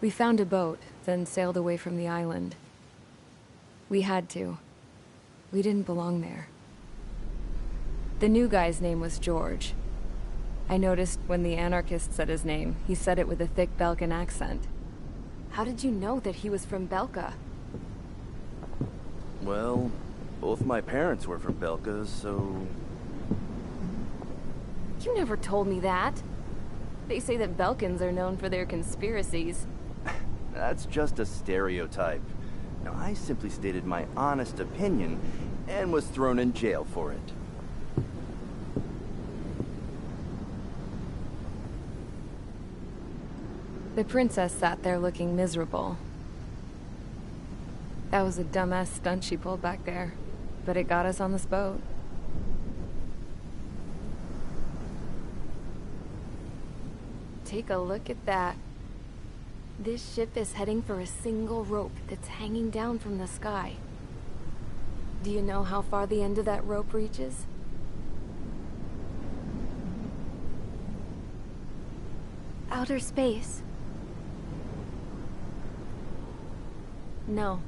We found a boat, then sailed away from the island. We had to. We didn't belong there. The new guy's name was George. I noticed when the anarchist said his name, he said it with a thick Belkan accent. How did you know that he was from Belka? Well, both my parents were from Belka, so... You never told me that. They say that Belkans are known for their conspiracies. That's just a stereotype. Now, I simply stated my honest opinion and was thrown in jail for it. The princess sat there looking miserable. That was a dumbass stunt she pulled back there, but it got us on this boat. Take a look at that. This ship is heading for a single rope that's hanging down from the sky. Do you know how far the end of that rope reaches? Outer space. No.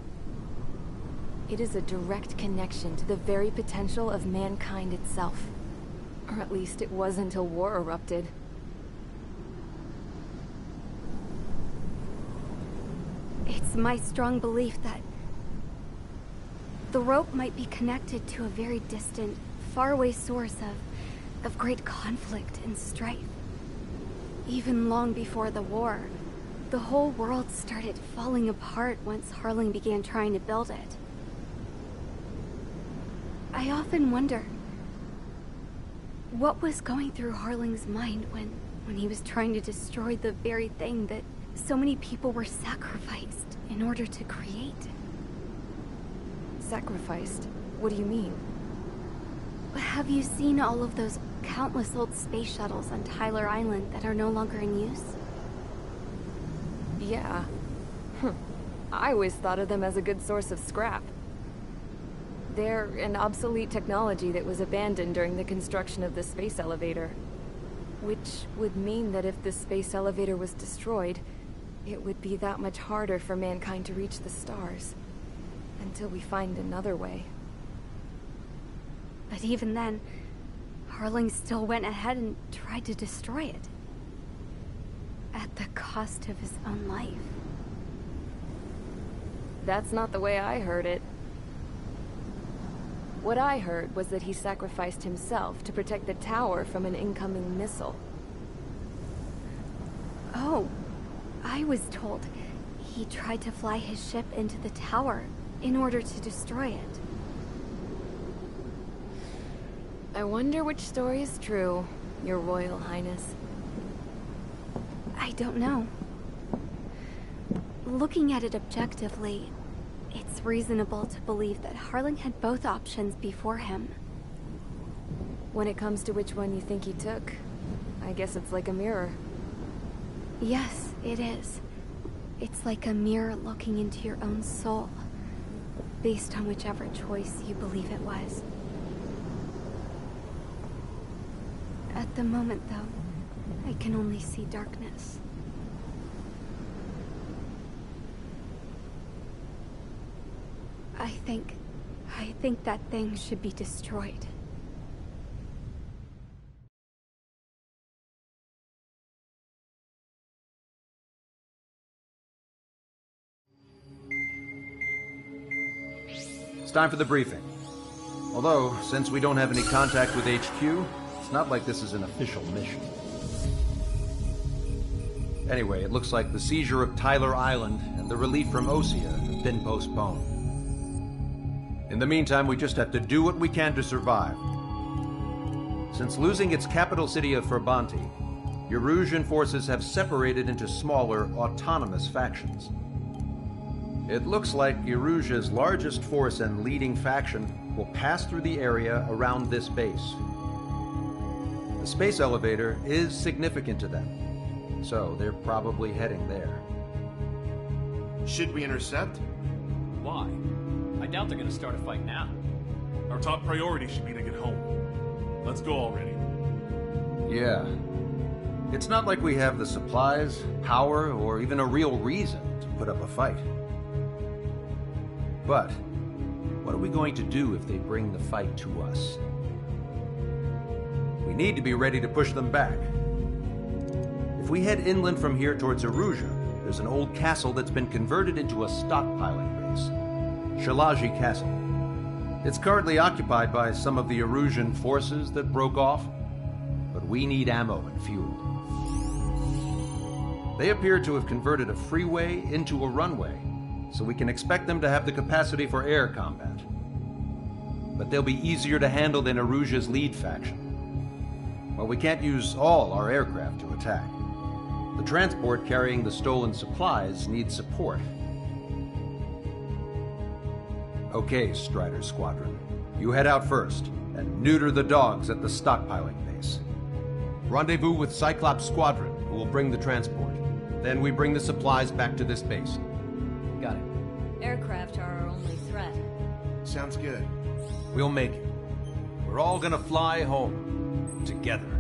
It is a direct connection to the very potential of mankind itself. Or at least it was until war erupted. It's my strong belief that the rope might be connected to a very distant, faraway source of great conflict and strife. Even long before the war, the whole world started falling apart once Harling began trying to build it. I often wonder what was going through Harling's mind when he was trying to destroy the very thing that so many people were sacrificed in order to create. Sacrificed? What do you mean? Have you seen all of those countless old space shuttles on Tyler Island that are no longer in use? Yeah. I always thought of them as a good source of scrap. They're an obsolete technology that was abandoned during the construction of the space elevator. Which would mean that if the space elevator was destroyed, it would be that much harder for mankind to reach the stars. Until we find another way. But even then, Harling still went ahead and tried to destroy it. At the cost of his own life. That's not the way I heard it. What I heard was that he sacrificed himself to protect the tower from an incoming missile. Oh, I was told he tried to fly his ship into the tower in order to destroy it. I wonder which story is true, Your Royal Highness. I don't know. Looking at it objectively, it's reasonable to believe that Harling had both options before him. When it comes to which one you think he took, I guess it's like a mirror. Yes, it is. It's like a mirror looking into your own soul, based on whichever choice you believe it was. At the moment, though, I can only see darkness. I think that thing should be destroyed. It's time for the briefing. Although, since we don't have any contact with HQ, it's not like this is an official mission. Anyway, it looks like the seizure of Tyler Island and the relief from Osea have been postponed. In the meantime, we just have to do what we can to survive. Since losing its capital city of Ferbanti, Erusian forces have separated into smaller, autonomous factions. It looks like Erusia's largest force and leading faction will pass through the area around this base. The space elevator is significant to them, so they're probably heading there. Should we intercept? Why? I doubt they're gonna start a fight now. Our top priority should be to get home. Let's go already. Yeah. It's not like we have the supplies, power, or even a real reason to put up a fight. But what are we going to do if they bring the fight to us? We need to be ready to push them back. If we head inland from here towards Erusia, there's an old castle that's been converted into a stockpiling base. Shalaji Castle. It's currently occupied by some of the Erusian forces that broke off, but we need ammo and fuel. They appear to have converted a freeway into a runway, so we can expect them to have the capacity for air combat. But they'll be easier to handle than Erusia's lead faction. Well, we can't use all our aircraft to attack. The transport carrying the stolen supplies needs support. Okay, Strider Squadron. You head out first, and neuter the dogs at the stockpiling base. Rendezvous with Cyclops Squadron, who will bring the transport. Then we bring the supplies back to this base. Got it. Aircraft are our only threat. Sounds good. We'll make it. We're all gonna fly home. Together.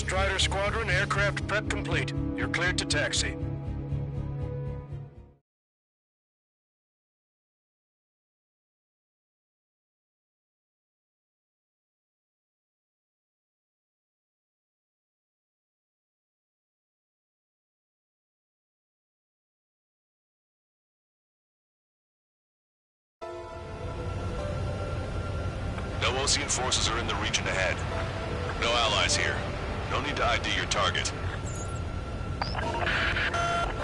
Strider Squadron, aircraft prep complete. You're cleared to taxi. No Osean forces are in the region ahead. No allies here. No need to ID your target.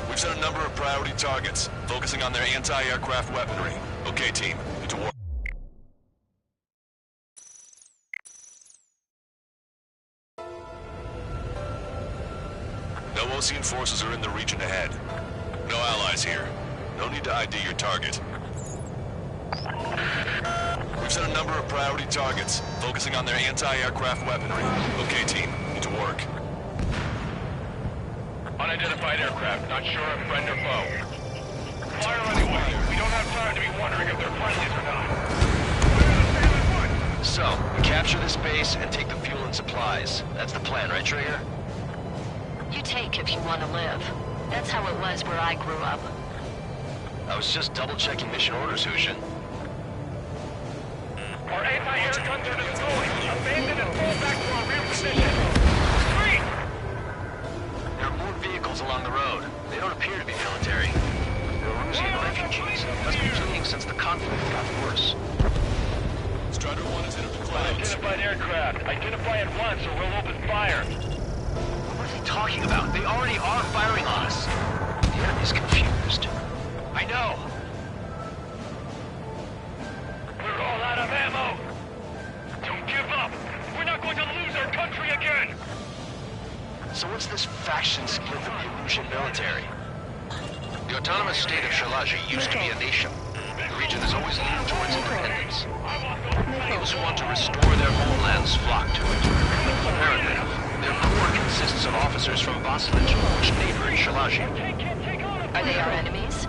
We've set a number of priority targets, focusing on their anti-aircraft weaponry. Okay, team. Get to work. No Osean forces are in the region ahead. No allies here. No need to ID your target. We've set a number of priority targets, focusing on their anti-aircraft weaponry. Okay, team. Get to work. Unidentified aircraft, not sure if friend or foe. Fire anyway. We don't have time to be wondering if they're friendlies or not. So, we capture this base and take the fuel and supplies. That's the plan, right, Trigger? You take if you want to live. That's how it was where I grew up. I was just double-checking mission orders, Hushin. Our anti-air guns are destroyed. Abandon and fall back to our rear position. Retreat! There are more vehicles along the road. They don't appear to be military. They're Rusian refugees. Must be fleeing since the conflict got worse. Strider 1 is into the clouds. Unidentified aircraft. Identify at once or we'll open fire. What is he talking about? They already are firing on us. The enemy's confused. I know. We're all out of ammo. Don't give up. We're not going to lose our country again. So what's this faction split from the Erusian military? The autonomous state of Shalaji used to be a nation. The region has always leaned towards independence. Those who want to restore their homelands flock to it. Apparently, their core consists of officers from Vassilage, which neighbor Shalaji. Are they our enemies?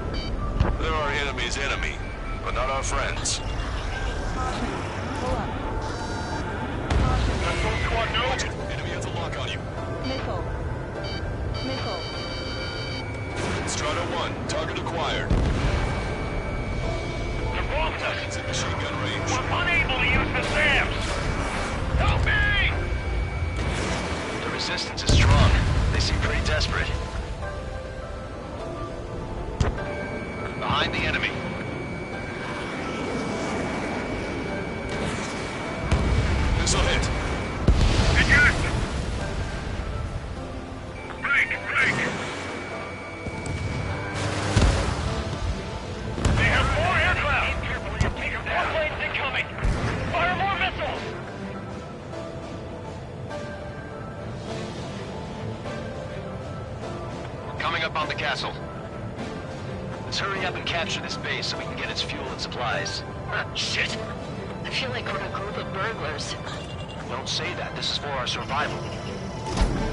They're our enemy's enemy, but not our friends. Squad, no. Enemy has a lock on you. Missile. Strata 1, target acquired. They're bombing us. It's in machine gun range. We're unable to use the SAMs. Help me! The resistance is strong. They seem pretty desperate. Behind the enemy. Missile hit. Eject! Break! They have more aircraft! More planes incoming! Fire more missiles! We're coming up on the castle. Let's hurry up and capture this base so we can get its fuel and supplies. Shit! I feel like we're a group of burglars. Don't say that. This is for our survival.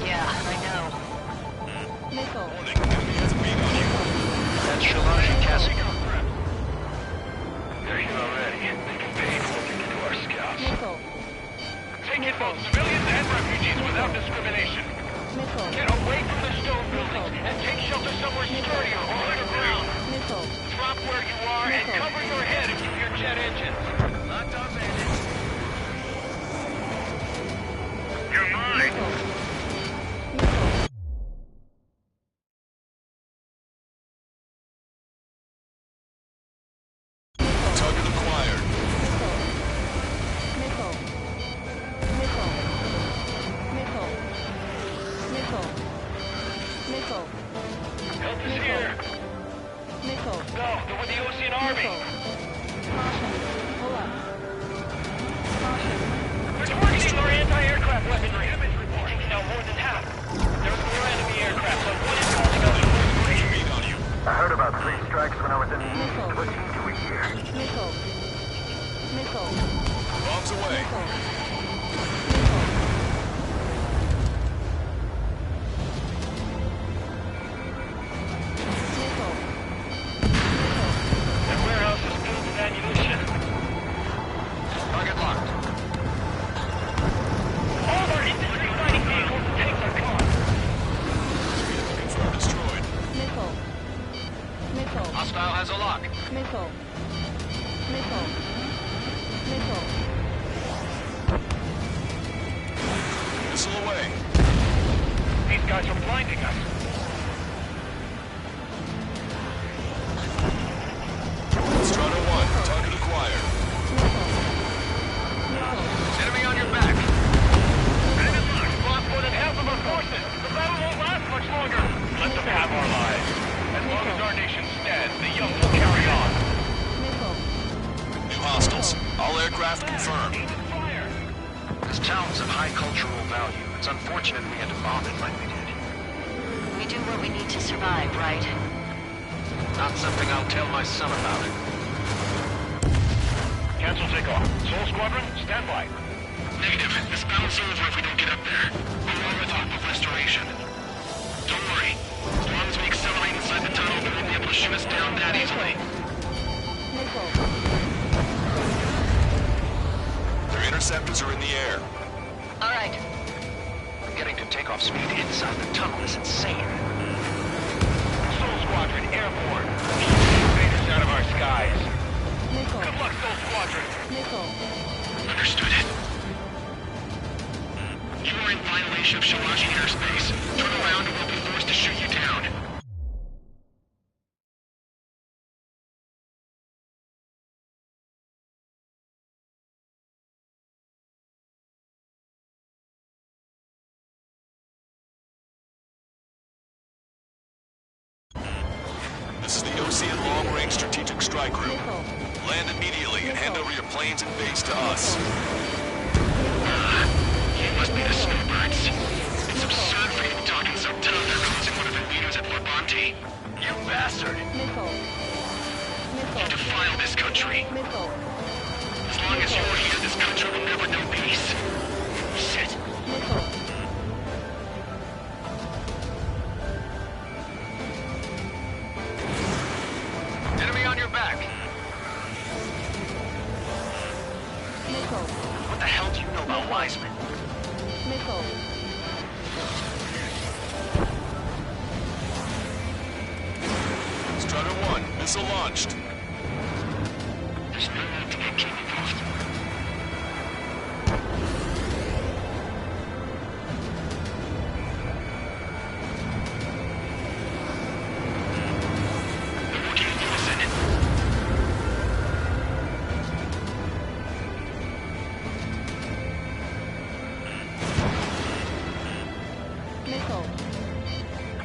Yeah, I know. Warning, enemy has a beat on you. That's Shalaji Castle. They're here already. They can pay for looking into our scouts. Take in both civilians and refugees without discrimination. Get away from the stone buildings and take shelter somewhere sturdier or underground. Drop where you are and cover your head if you hear jet engines. Locked on, bandits. You're mine. Target acquired. Help is here. No, they're with the Osean Army. They're targeting our anti-aircraft weaponry. Taking out more than half. There are 4 enemy aircraft, so one is holding out in full Beat on you. I heard about 3 strikes when I was in East. What team do we hear? Bombs away. That warehouse is filled with ammunition. Target locked. All of our infantry fighting vehicles and tanks Hostile has a lock. Missile away. These guys are blinding us. Strider 1, target acquired. Enemy on your back. Enemy locked. Lost more than half of our forces. The battle won't last much longer. Let them have our lives. As long as our nation stands, the young will carry on. New hostiles. All aircraft confirmed. This town's of high cultural value. It's unfortunate we had to bomb it like we did. We do what we need to survive, right? Not something I'll tell my son about. Cancel takeoff. Soul Squadron, stand by. Negative. This battle's over if we don't get up there. We're on with hope of restoration. Don't worry. As long as we accelerate inside the tunnel, they won't be able to shoot us down that easily. Their interceptors are in the air. All right. Getting to takeoff speed inside the tunnel is insane. Soul Squadron, airborne. Keep the invaders out of our skies. Good luck, Soul Squadron. Understood. You are in violation of Shalaji airspace. Turn around or we'll be forced to shoot you down. This is the Osean Long-Range Strategic Strike Group. Land immediately and hand over your planes and base to us. You must be the snowbirds. It's absurd for you to talk in so tough they're causing one of the leaders at Labonte. You bastard! You defile this country. As long as you're here, this country will never know peace. Shit. Enemy on your back. What the hell do you know about Wiseman? Strider 1, missile launched. There's no need to get King involved. They're working in unison.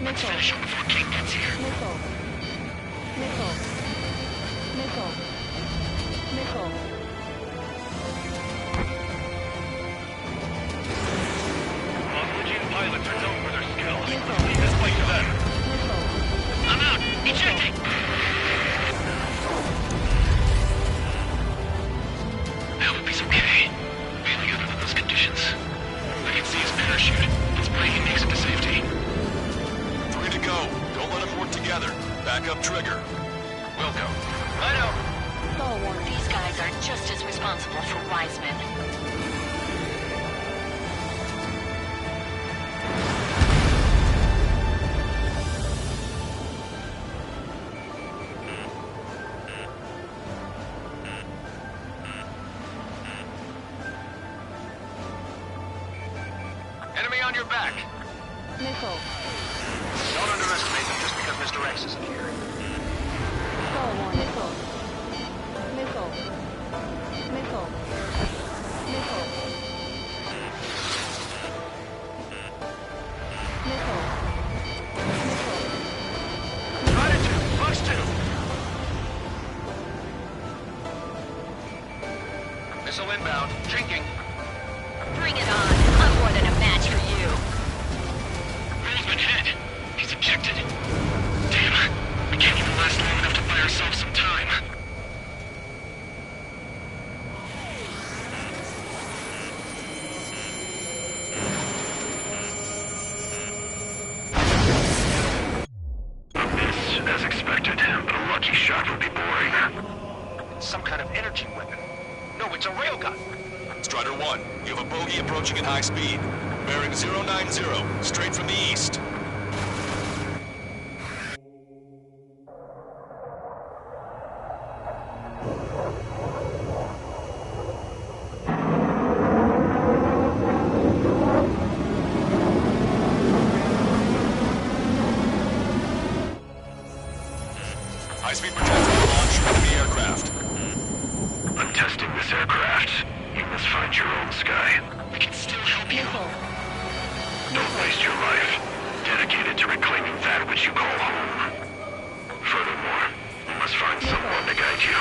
Let's finish him before King gets here. Legion pilots are known for their skills. Leave this place to them. I'm out. Ejecting. I hope he's okay. Bailing out under those conditions. I can see his parachute. Let's pray he makes it to safety. Free to go. Don't let them work together. Back up trigger. Wilco. Righto. These guys are just as responsible for Wiseman. Enemy on your back. Don't underestimate them just because Mr. X isn't here. Rider 2, Fox 2. Missile inbound. Jinking. Bring it on. I'm more than a match for you. Roseman hit. He's ejected. Damn. We can't even last long enough to buy ourselves some time. This, as expected, but a lucky shot would be boring. Some kind of energy weapon. No, it's a railgun. Strider 1, you have a bogey approaching at high speed. Bearing 090, straight from the east. High-speed projectile launch enemy aircraft. I'm testing this aircraft. You must find your own sky. We can still help you. Don't waste your life. Dedicated to reclaiming that which you call home. Furthermore, you must find someone to guide you.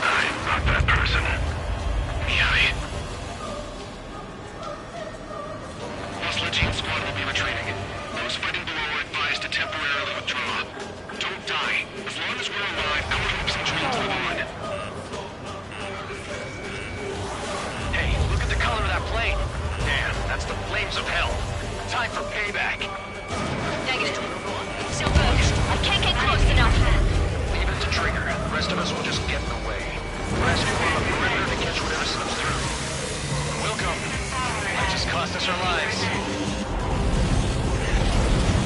I'm not that person. Mihai. Lost Legion squad will be retreating. Those fighting below are advised to temporarily withdraw. Don't die. As long as we're alive, our hopes and dreams live on. Hey, look at the color of that plane. Damn, that's the flames of hell. Time for payback. Negative. Still good. I can't get close enough. Leave it to Trigger. The rest of us will just get in the way. Rest you on the perimeter to catch whatever slips through. Welcome. That just cost us our lives.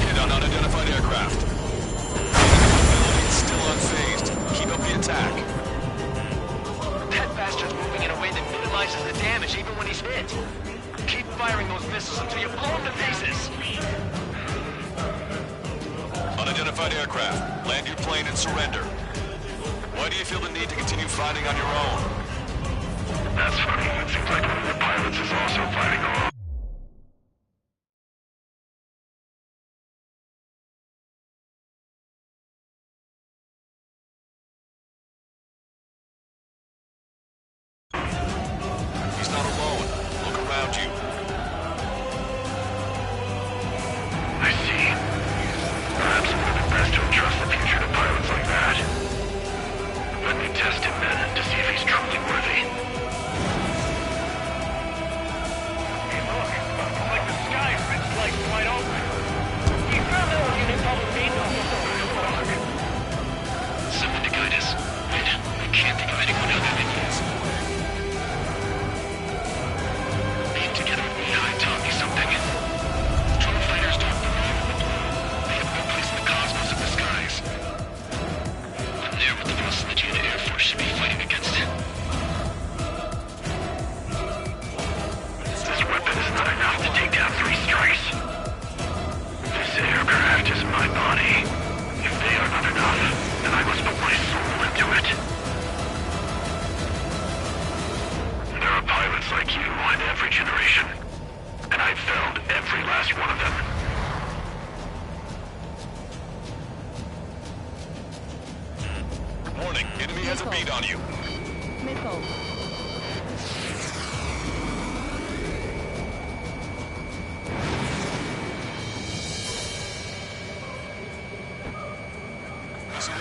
Hit on unidentified aircraft. Still unfazed. Keep up the attack. That bastard's moving in a way that minimizes the damage even when he's hit. Keep firing those missiles until you blow him to pieces. Unidentified aircraft. Land your plane and surrender. Why do you feel the need to continue fighting on your own? That's funny. It seems like one of the pilots is also fighting alone. He's not alone. Look around you. I see. Perhaps it would have been best to entrust the future to pilots like that. Let me test him then, to see if he's truly worthy. Hey, look. It's like the sky's been sliced wide open. You found that unit public being Someone to guide us. Wait, I can't think of anyone other than you. Being together with Mihai taught me something. Drone fighters don't belong in the blue. They have no place in the cosmos of the skies. When they're what the Lost Legion Air Force should be fighting against. This weapon is not enough to take down 3 strikes. This aircraft is my body. If they are not enough, then I must put my soul into it. There are pilots like you in every generation, and I've found every last one of them. Warning, enemy has a bead on you. Missile.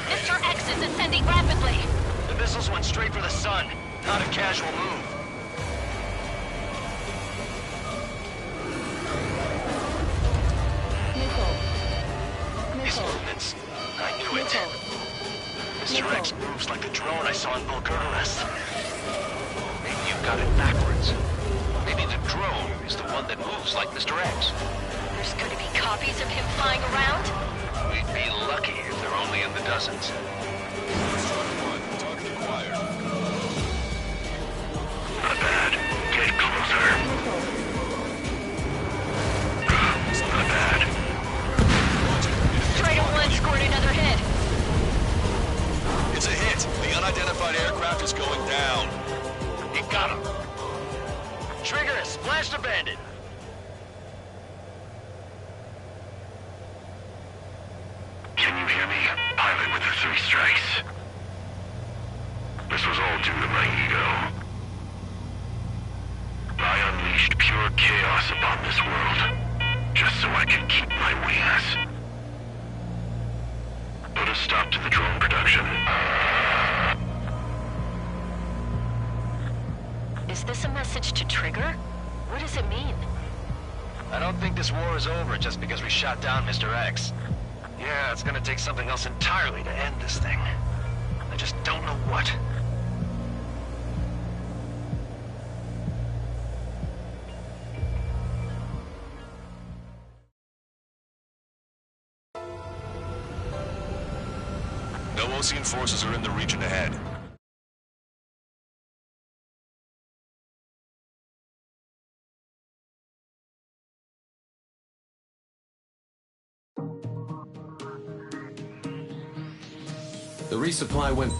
Mr. X is ascending rapidly. The missiles went straight for the sun. Not a casual move. His movements. I knew it. Mr. X moves like the drone I saw in Bulgararest. Maybe you got it backwards. Maybe the drone is the one that moves like Mr. X. There's going to be copies of him flying around? We'd be lucky if they're only in the dozens. Target acquired. Not bad. Get closer. Not bad. Strider 1 scored another hit. It's a hit. The unidentified aircraft is going down. You got him. Trigger has splashed a bandit. Can you hear me? Pilot with the 3 strikes. This was all due to my ego. I unleashed pure chaos upon this world, just so I could keep my wings. Put a stop to the drone production. Is this a message to Trigger? What does it mean? I don't think this war is over just because we shot down Mr. X. Yeah, it's gonna take something else entirely to end this thing. I just don't know what. No Osean forces are in the region ahead. The resupply went...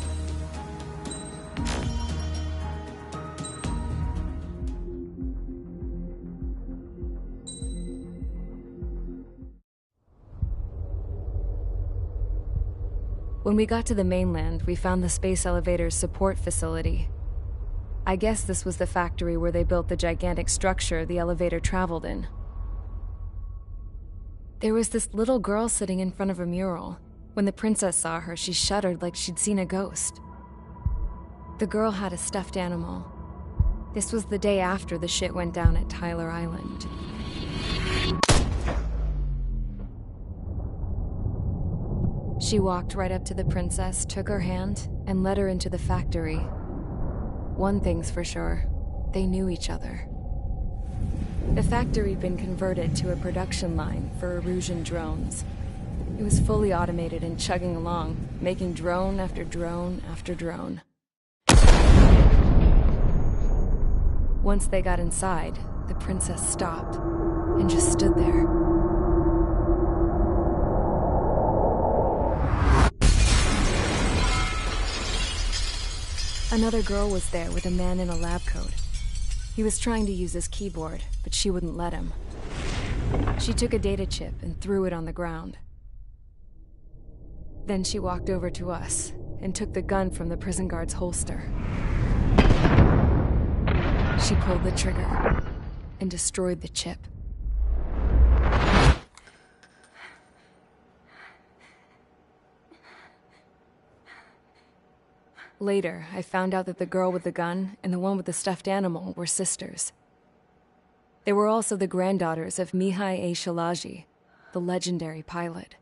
When we got to the mainland, we found the space elevator's support facility. I guess this was the factory where they built the gigantic structure the elevator traveled in. There was this little girl sitting in front of a mural. When the princess saw her, she shuddered like she'd seen a ghost. The girl had a stuffed animal. This was the day after the shit went down at Tyler Island. She walked right up to the princess, took her hand, and led her into the factory. One thing's for sure, they knew each other. The factory had been converted to a production line for Erusian drones. It was fully automated and chugging along, making drone after drone after drone. Once they got inside, the princess stopped and just stood there. Another girl was there with a man in a lab coat. He was trying to use his keyboard, but she wouldn't let him. She took a data chip and threw it on the ground. Then she walked over to us and took the gun from the prison guard's holster. She pulled the trigger and destroyed the chip. Later, I found out that the girl with the gun and the one with the stuffed animal were sisters. They were also the granddaughters of Mihai A. Szilagyi, the legendary pilot.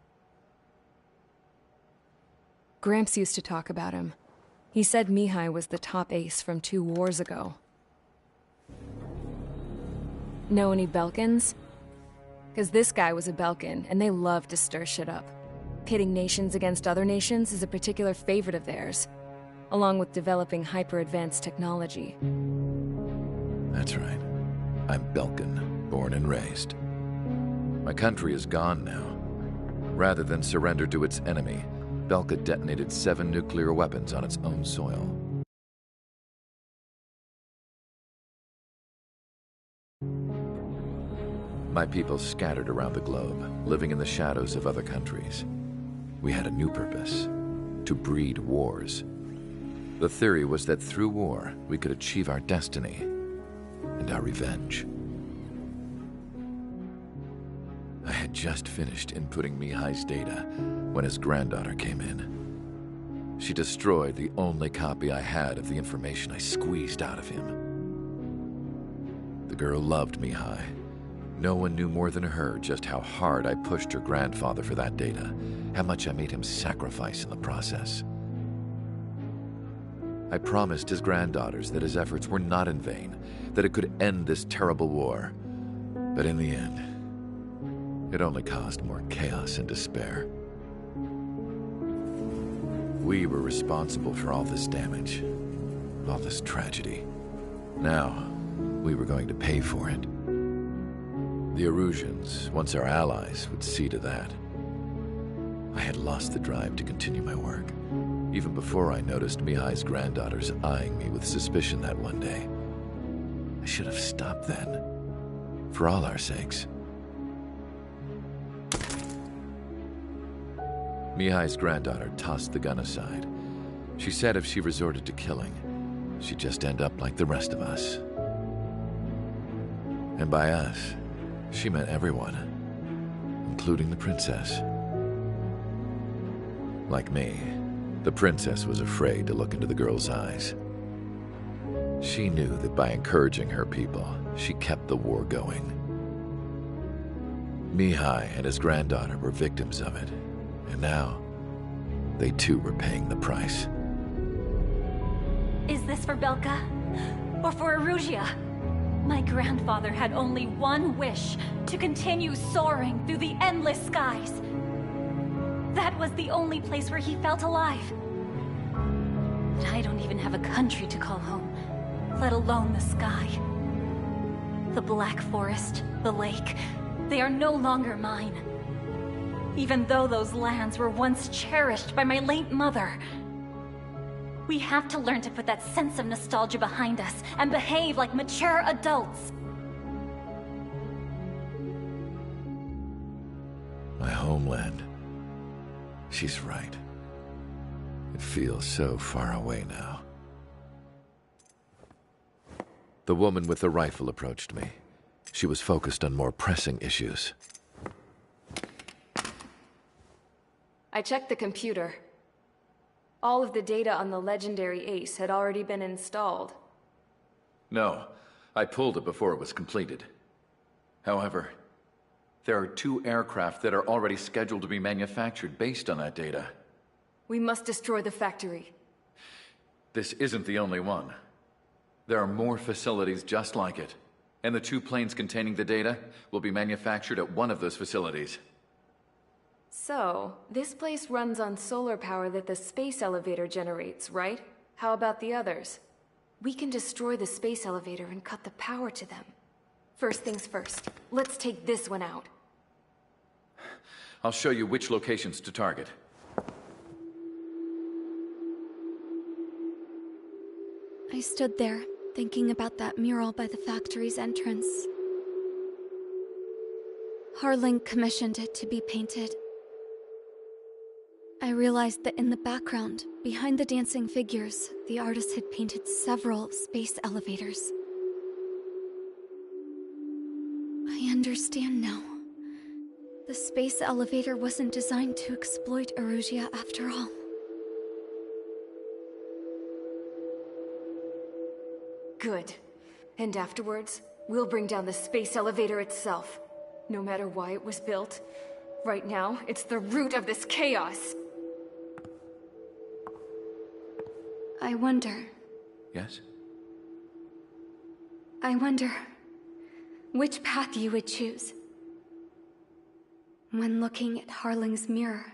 Gramps used to talk about him. He said Mihai was the top ace from 2 wars ago. Know any Belkans? Because this guy was a Belkan, and they love to stir shit up. Pitting nations against other nations is a particular favorite of theirs, along with developing hyper-advanced technology. That's right. I'm Belkan, born and raised. My country is gone now. Rather than surrender to its enemy, Belka detonated 7 nuclear weapons on its own soil. My people scattered around the globe, living in the shadows of other countries. We had a new purpose: to breed wars. The theory was that through war, we could achieve our destiny and our revenge. I had just finished inputting Mihai's data when his granddaughter came in. She destroyed the only copy I had of the information I squeezed out of him. The girl loved Mihai. No one knew more than her just how hard I pushed her grandfather for that data, how much I made him sacrifice in the process. I promised his granddaughters that his efforts were not in vain, that it could end this terrible war. But in the end, it only caused more chaos and despair. We were responsible for all this damage, all this tragedy. Now, we were going to pay for it. The Erusians, once our allies, would see to that. I had lost the drive to continue my work, even before I noticed Mihai's granddaughters eyeing me with suspicion that one day. I should have stopped then, for all our sakes. Mihai's granddaughter tossed the gun aside. She said if she resorted to killing, she'd just end up like the rest of us. And by us, she meant everyone, including the princess. Like me, the princess was afraid to look into the girl's eyes. She knew that by encouraging her people, she kept the war going. Mihai and his granddaughter were victims of it, and now, they too were paying the price. Is this for Belka? Or for Erusea? My grandfather had only one wish: to continue soaring through the endless skies. That was the only place where he felt alive. But I don't even have a country to call home, let alone the sky. The Black Forest, the lake, they are no longer mine. even though those lands were once cherished by my late mother. We have to learn to put that sense of nostalgia behind us and behave like mature adults. My homeland. She's right. It feels so far away now. The woman with the rifle approached me. She was focused on more pressing issues. I checked the computer. All of the data on the legendary Ace had already been installed. No, I pulled it before it was completed. However, there are 2 aircraft that are already scheduled to be manufactured based on that data. We must destroy the factory. This isn't the only one. There are more facilities just like it, and the 2 planes containing the data will be manufactured at one of those facilities. So, this place runs on solar power that the space elevator generates, right? How about the others? We can destroy the space elevator and cut the power to them. First things first, let's take this one out. I'll show you which locations to target. I stood there, thinking about that mural by the factory's entrance. Harling commissioned it to be painted. I realized that in the background, behind the dancing figures, the artist had painted several space elevators. I understand now. The space elevator wasn't designed to exploit Erusia after all. Good. And afterwards, we'll bring down the space elevator itself. No matter why it was built, right now, it's the root of this chaos. I wonder... Yes? I wonder... which path you would choose when looking at Harling's mirror.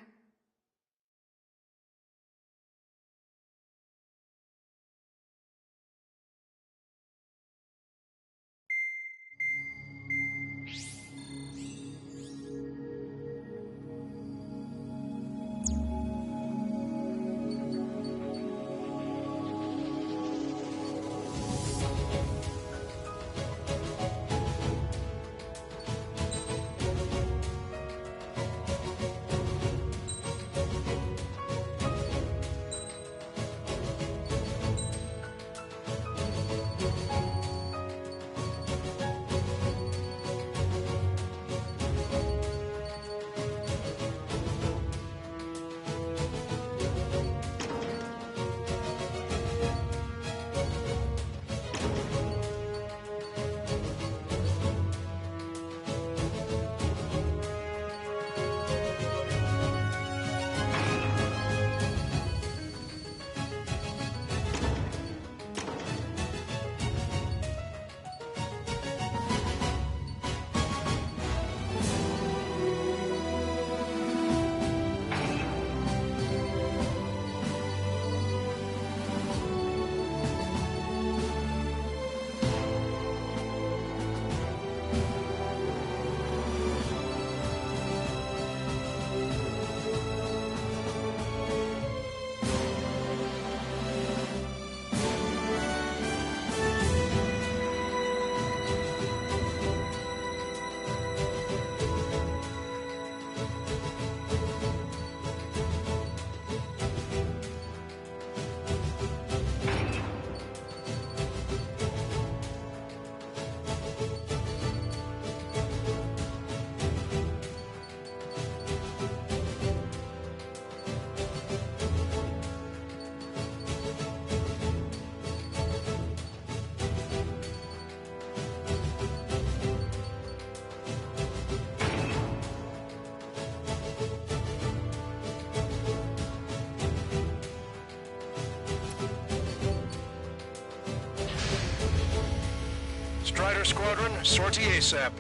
Strider Squadron, sortie ASAP.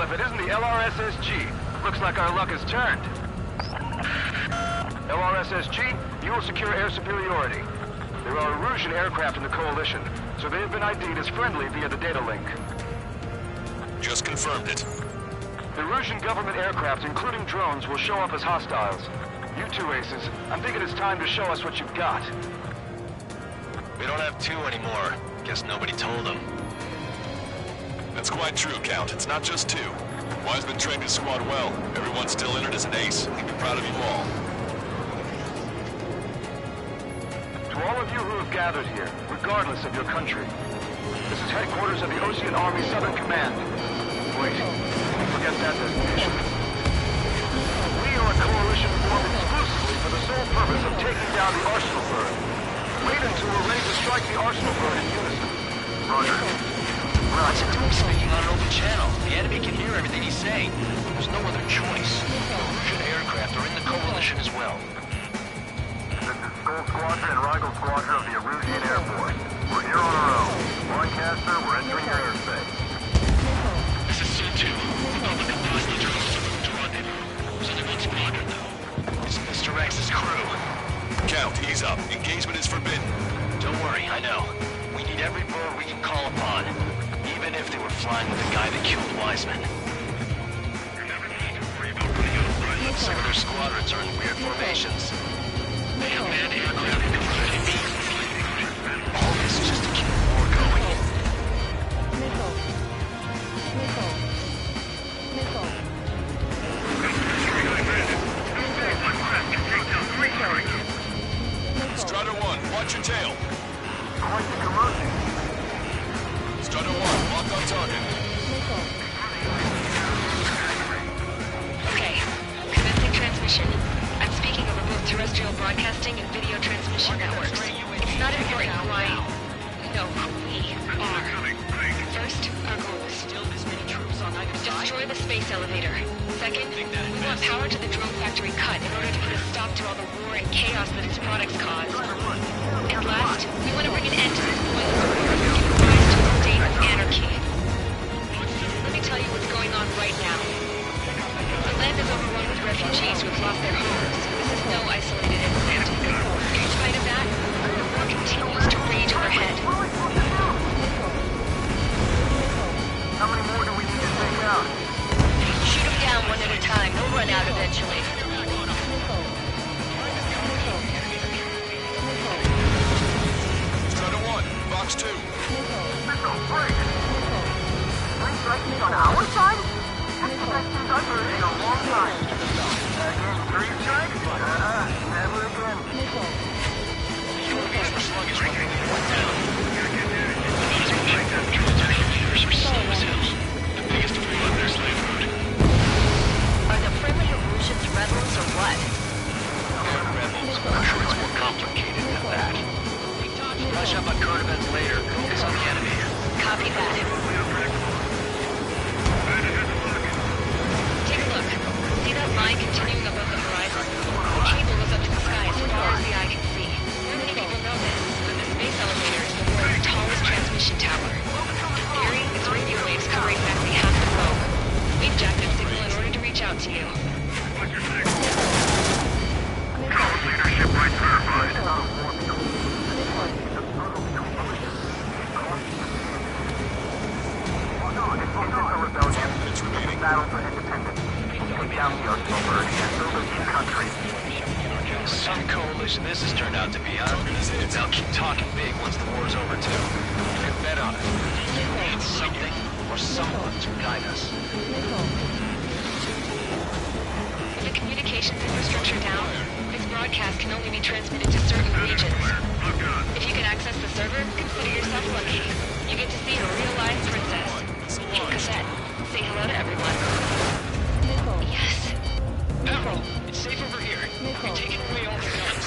if it isn't the LRSSG. Looks like our luck has turned. LRSSG, you will secure air superiority. There are Erusian aircraft in the Coalition, so they have been ID'd as friendly via the data link. Just confirmed it. The Erusian government aircraft, including drones, will show up as hostiles. You two aces, I'm thinking it's time to show us what you've got. We don't have two anymore. Guess nobody told them. That's quite true, Count. It's not just two. Wiseman trained his squad well. Everyone's still in it as an ace. He'd be proud of you all. To all of you who have gathered here, regardless of your country, this is headquarters of the Osean Army Southern Command. Wait, forget that designation. We are a coalition formed exclusively for the sole purpose of taking down the Arsenal Bird. Wait until we're ready to strike the Arsenal Bird in unison. Roger. What's it doing speaking on an open channel? The enemy can hear everything he's saying. There's no other choice. Erusian aircraft are in the Coalition as well. This is Skull Squadron and Rigel Squadron of the Erusian Air Force. We're here on our own. Lancaster, we're entering your airspace. This is Sul 2. Public hostage are also moved to rendezvous. There's only one squadron, though. It's Mr. X's crew. Count, ease up. Engagement is forbidden. Don't worry, I know. We need every bird we can call upon. Even if they were flying with the guy that killed Wiseman. Some of their squadrons are in weird formations. They have manned aircraft converted. All this is just to keep the war going. Strider 1, watch your tail. Quite the commotion. Strider 1, lock on target. Okay, commencing transmission. I'm speaking over both terrestrial broadcasting and video transmission networks. It's not important who I... No, who we are. First, our goal is still this many troops on either side. Destroy the space elevator. Second, we want power to the drone factory cut in order to put a stop to all the war and chaos that its products cause. And last, we want to bring an end to this pointless war, giving rise to a state of anarchy. Let me tell you what's going on right now. The land is overrun with refugees who have lost their homes. This is no isolated incident. In spite of that, the war continues to rage overhead. How many more do we need to take out? Shoot them down one at a time. They'll run out eventually. Strider 1, box 2. Missile, break! 3 strikes on our side? I've heard it in a long time. Again, 3 strikes? Never again. These were sluggish when they went down. These were like that. Detonators are slow as hell. The biggest fool on their slave road. Are the friendly Erusians rebels or what? They're rebels, but I'm sure it's more complicated than that. Brush up on current events later. Focus on the enemy. Copy that. Take a look. See that line continuing above the horizon? The cable goes up to the sky as far as the eye can see. Many people know this, but the space elevator is the world's tallest transmission tower. In theory, its radio waves cover exactly half the globe. We've jacked its signal in order to reach out to you. Leadership right verified. It's remaining. Battle for independence. Take down the Arsenal Bird and build a new country. Some coalition this has turned out to be, huh? They'll keep talking big once the war's over, too. You can bet on it. We need something or someone to guide us. With the communications infrastructure down, this broadcast can only be transmitted to certain regions. If you can access the server, consider yourself lucky. You get to see a real-life princess. In cassette. Say hello to everyone. Yes. Admiral, it's safe over here. We've taken away all the guns.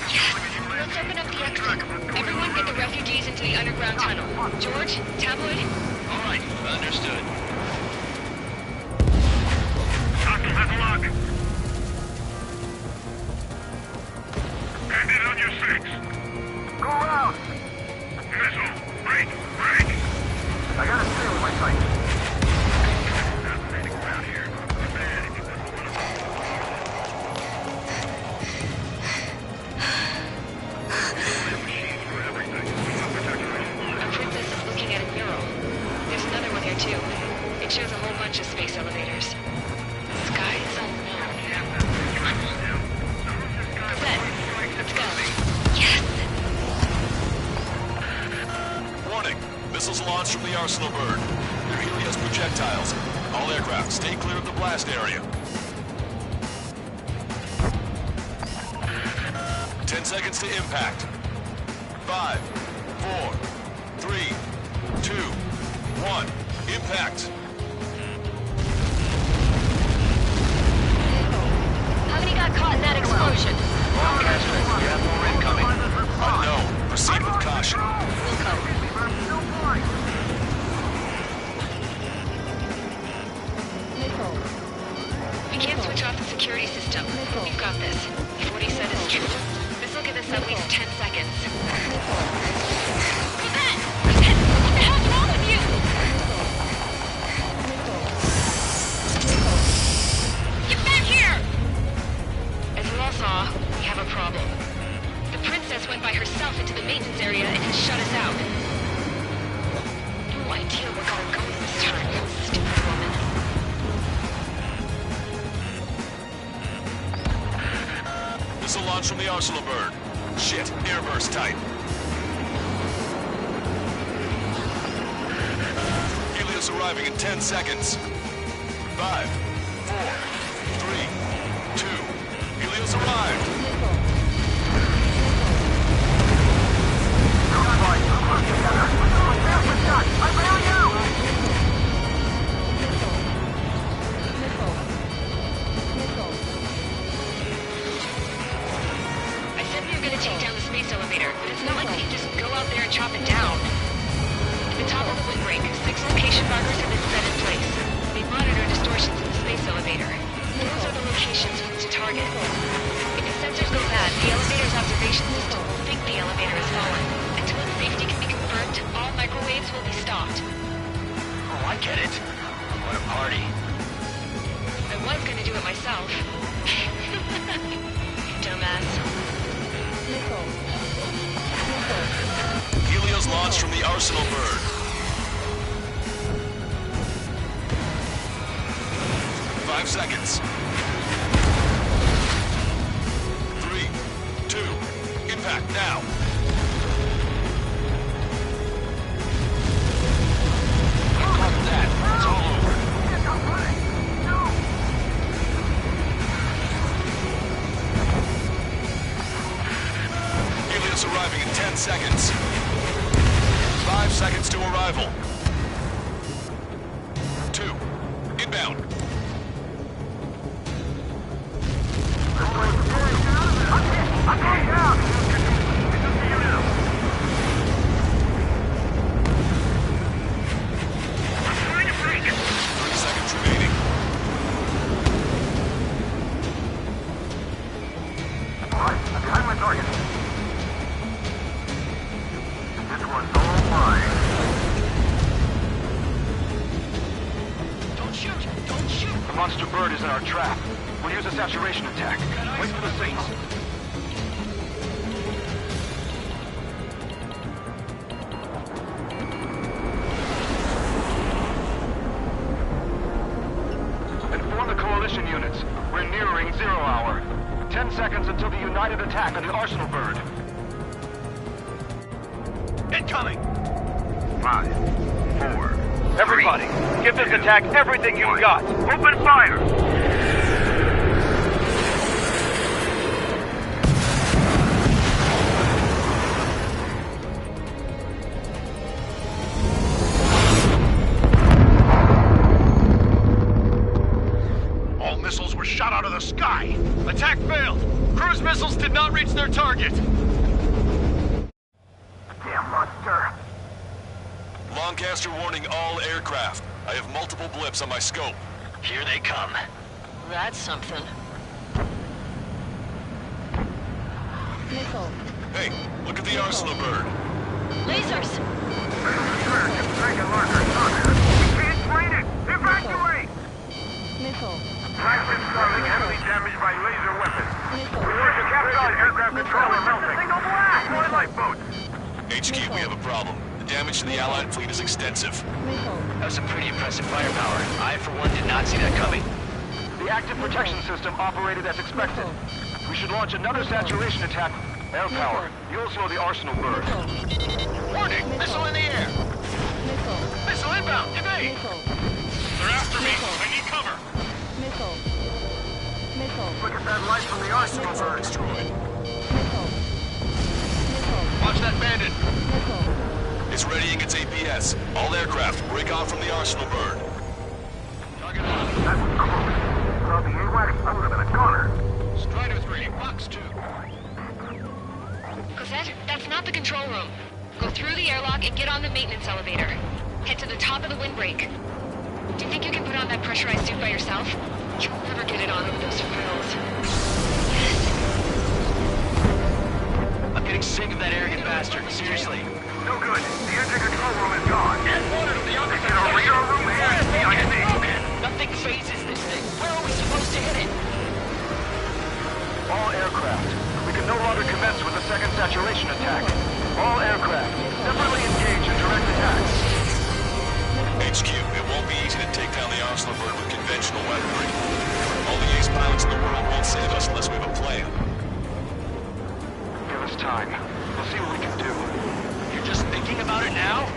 Yes. Let's open up the exit. Everyone get the refugees into the underground tunnel. George, Tabloid? All right, understood. Doctor has a lock. Hand it on your 6. Go out! Missile, break, break. too. It shows a whole bunch of space elevators. Skies unknown. Set. Let's go. Yes! Warning! Missiles launched from the Arsenal Bird. They're Helios projectiles. All aircraft, stay clear of the blast area. 10 seconds to impact. 5, 4, 3, 2, 1. Impact. How many got caught in that explosion? Lancaster, you have more incoming. Unknown. Proceed with caution. We can't switch off the security system. We've got this. If what he said is true, this will give us at least 10 seconds. Yvette! What the hell's wrong with you? Get back here! As you all saw, we have a problem. The princess went by herself into the maintenance area and has shut us out. No idea what got her going this time. Stupid woman. Missile launch from the Arsenal Bird. Shit, airburst tight. Helios arriving in 10 seconds. 5, 4, 3, 2. Helios arrived. I said we were going to take down the space elevator, but it's not like we can just go out there and chop it down. At the top of the windbreak, 6 location markers have been set in place. They monitor distortions in the space elevator. Those are the locations we need to target. If the sensors go bad, the elevator's observation system will think the elevator has fallen. Until its safety can be confirmed, all microwaves will be stopped. Oh, I get it. What a party. I was going to do it myself. Dumbass. Helios launched from the Arsenal Bird. 5 seconds. 3, 2, impact now. Cut that. It's all over. Helios arriving in 10 seconds. 5 seconds to arrival. 2, inbound. I'm going down! 30 seconds remaining. Alright, I'm behind my target. This one's all mine. Don't shoot! Don't shoot! The monster bird is in our trap. We'll use a saturation attack. Wait for the signal. Inform the coalition units. We're nearing 0 hour. 10 seconds until the united attack on the Arsenal Bird. Incoming! 5, 4. Everybody, give this attack everything you've got. Open fire! All missiles were shot out of the sky. Attack failed. Cruise missiles did not reach their target. Damn monster. Lancaster warning all aircraft. I have multiple blips on my scope. Here they come. That's something. Hey, look at the Arsenal Bird. Lasers! We can't find it! Evacuate! Flagship Starling heavily damaged by laser weapons. Reports to Capcom aircraft control are melting. Signal blast! More lifeboats! HQ, we have a problem. The damage of the Allied fleet is extensive. That was some pretty impressive firepower. I, for one, did not see that coming. The active protection system operated as expected. We should launch another saturation attack. Air power. You'll slow the arsenal burn. Warning! Missile in the air! Missile inbound! Evade! They're after me! I need cover! Look at that light from the arsenal burn. Destroyed. Watch that bandit! It's readying its APS. All aircraft, break off from the arsenal burn. Target locked. That was close. Without the AWACS, I would have been a goner. Strider 3, box 2. Cosette, that's not the control room. Go through the airlock and get on the maintenance elevator. Head to the top of the windbreak. Do you think you can put on that pressurized suit by yourself? You'll never get it on with those frills. I'm getting sick of that arrogant bastard, seriously. No good. The engine control room is gone. Get water to the other In a radar room and CIC. Nothing phases this thing. Where are we supposed to hit it? All aircraft. We can no longer commence with the second saturation attack. All aircraft, separately engage in direct attacks. HQ, it won't be easy to take down the arsenal burn with conventional weaponry. All the ace pilots in the world won't save us unless we have a plan. Give us time. We'll see what we can do. You're just thinking about it now?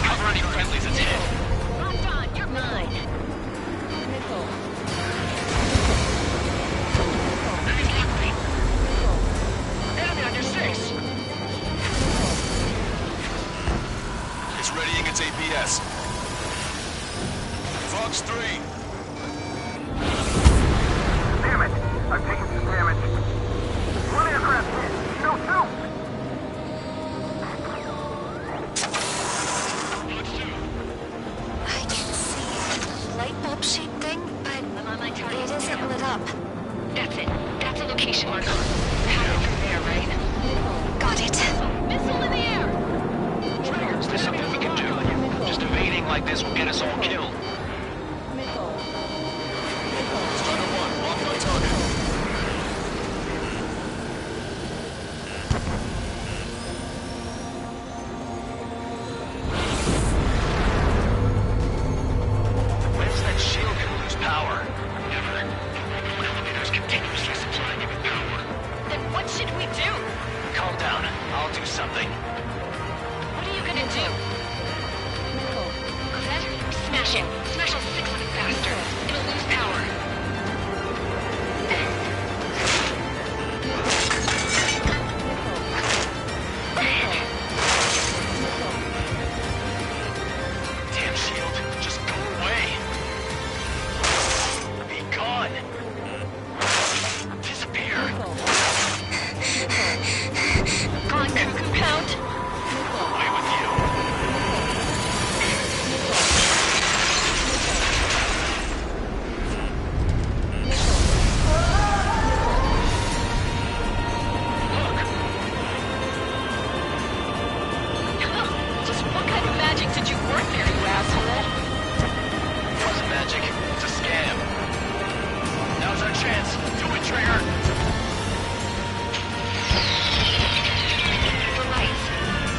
Cover any friendlies, it's hit. Locked on, you're mine. Enemy on your 6! It's readying its APS. Fox 3. Damn it! I've taken some damage. One aircraft hit. No, two! I can see a light bulb shaped thing, but it isn't lit up. That's it. That's a location marker. Have it through there, right? Got it. Missile in the air! Is there something we can do? Just evading like this will get us all killed. Strider 1, lock on target. When's that shield gonna lose power? Never. Elevator's continuously supplying you with power. Then what should we do? Calm down. I'll do something. What are you gonna do? Cosette, smash it. Smash those 6 of it faster. It'll lose power. Damn shield. Just go away. Be gone. Disappear. Gone, cuckoo pound. Away with you. Just what kind of magic did you work there, you asshole? It wasn't magic. It's a scam. Now's our chance. Do it, Trigger. The lights.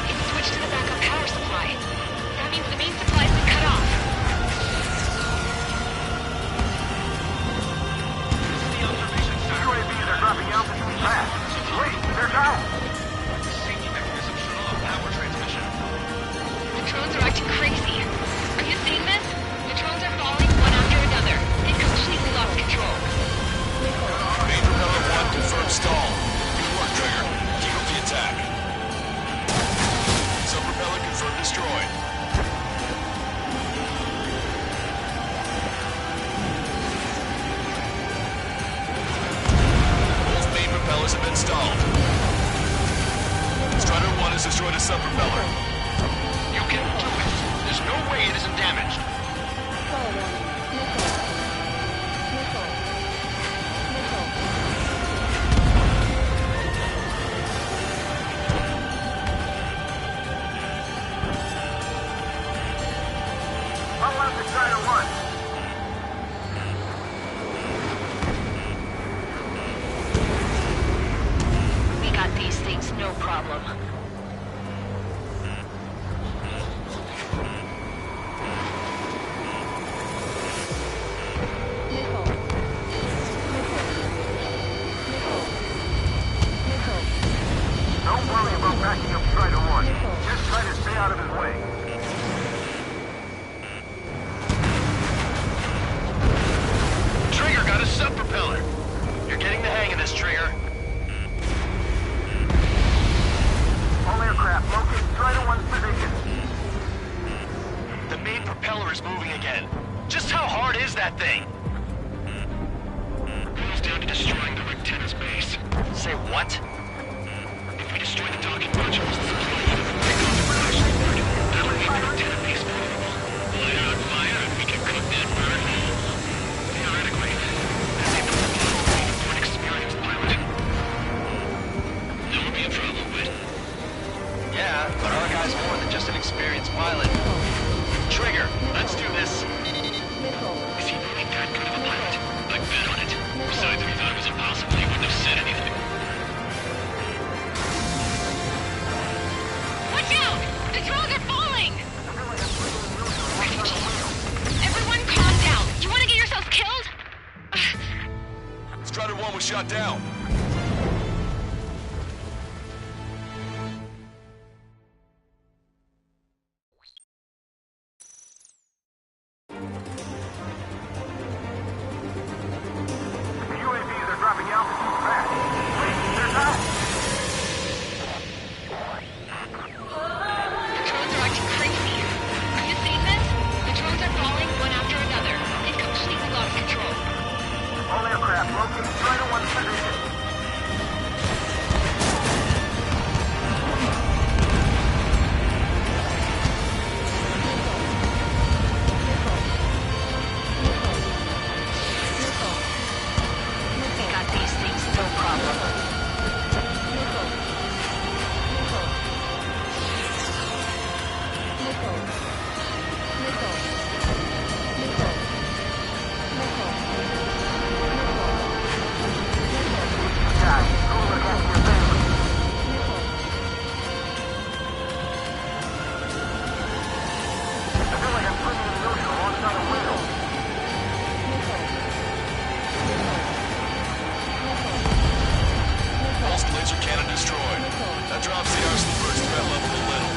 It's switched to the backup power supply. That means the main supply's been cut off. UAVs are dropping altitude fast. Wait, they're down! Safety mechanism shut off power transmission. The drones are acting crazy. Are you seeing this? The drones are falling one after another. They've completely lost control. Main propeller 1 confirmed stall. Good work, Trigger. Keep up the attack. Sub-propeller confirmed destroyed. Both main propellers have been stalled. Strider 1 has destroyed a sub-propeller. You can do it. There's no way it isn't damaged. Unlock the Strider 1. We got these things, no problem. main propeller is moving again. Just how hard is that thing? Boils down to destroying the Rectenna's base. Say what? If we destroy the docking modules, the supply unit will take off the production board. That'll make the Rectenna base vulnerable. Light it on fire and we can cook that bird whole. Theoretically, this ain't the possibility for an experienced pilot. That would be a problem, Whit. Yeah, but our guy's more than just an experienced pilot. Trigger, let's do this. Is he really that good of a pilot? I'd bet on it. Besides, if he thought it was impossible, he wouldn't have said anything. Watch out! The drones are falling! Everyone calm down. You want to get yourselves killed? Strider 1 was shot down. UAVs are dropping altitude fast. Wait, they're out! The drones are acting crazy. Are you seeing this? The drones are falling one after another. They've completely lost control. All aircraft locate Strider 1's position. We got these things, no problem. I feel like I'm swimming in the ocean alongside a whale. Pulse laser cannon destroyed. That drops the Arsenal Bird's threat level a little.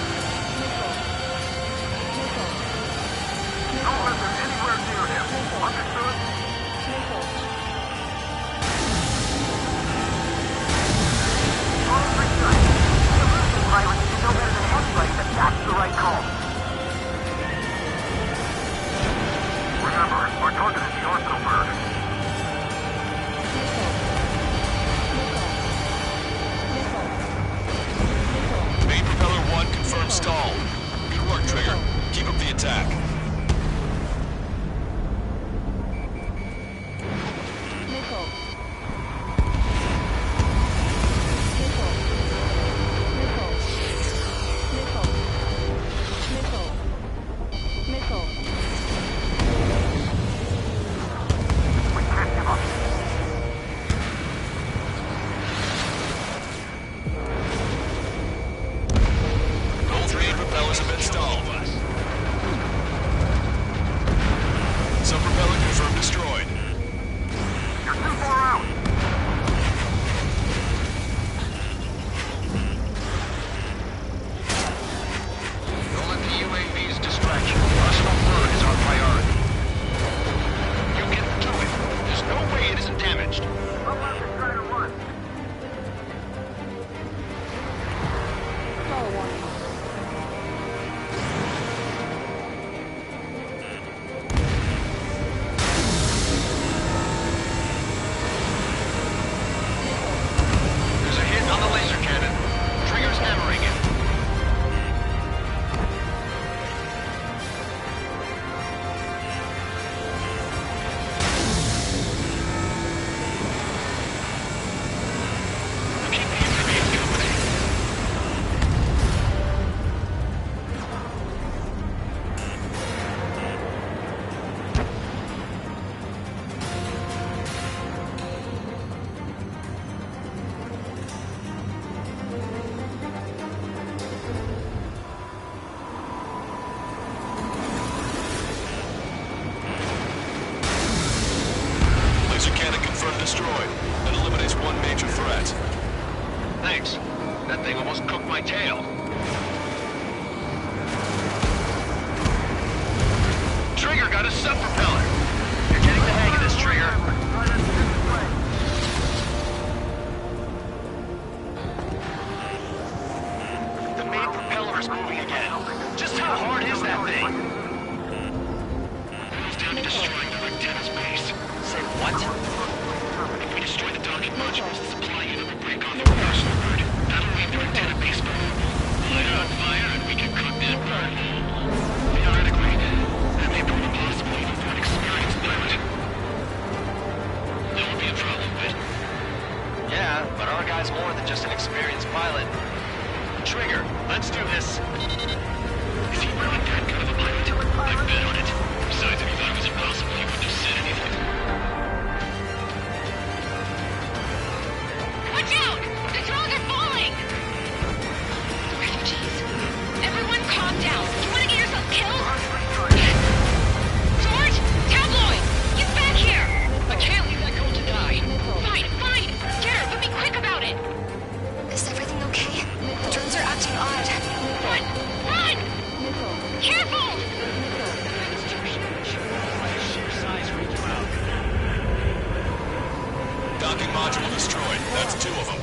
2 of them.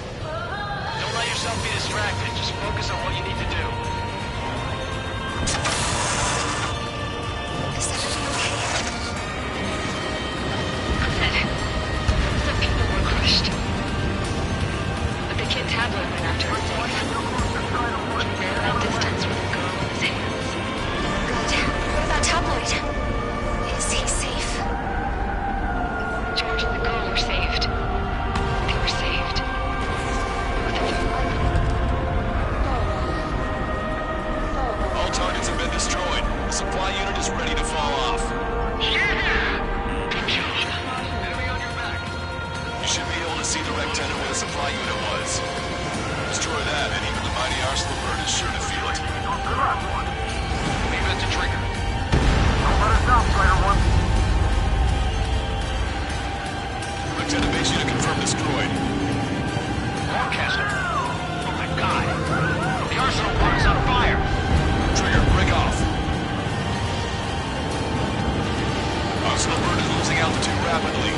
Don't let yourself be distracted. Just focus on what you need to do. Is everything okay? Some people were crushed. But the kid Tabloid went after his safe. He ran that distance with a girl in his hands. Good. What about Tabloid? Is he safe? George and the girl were saved. They were saved. Both of them. All targets have been destroyed. The supply unit is ready to fall off. Good job. Enemy on your back. You should be able to see the rectangle where the supply unit was. Destroy that, and even the mighty Arsenal bird is sure to feel it. Leave it to Trigger. Don't let us down, Strider 1. Lieutenant makes you to confirm destroyed. Lancaster. Oh my god. The Arsenal bird is on fire. Trigger, break off. Arsenal bird is losing altitude rapidly.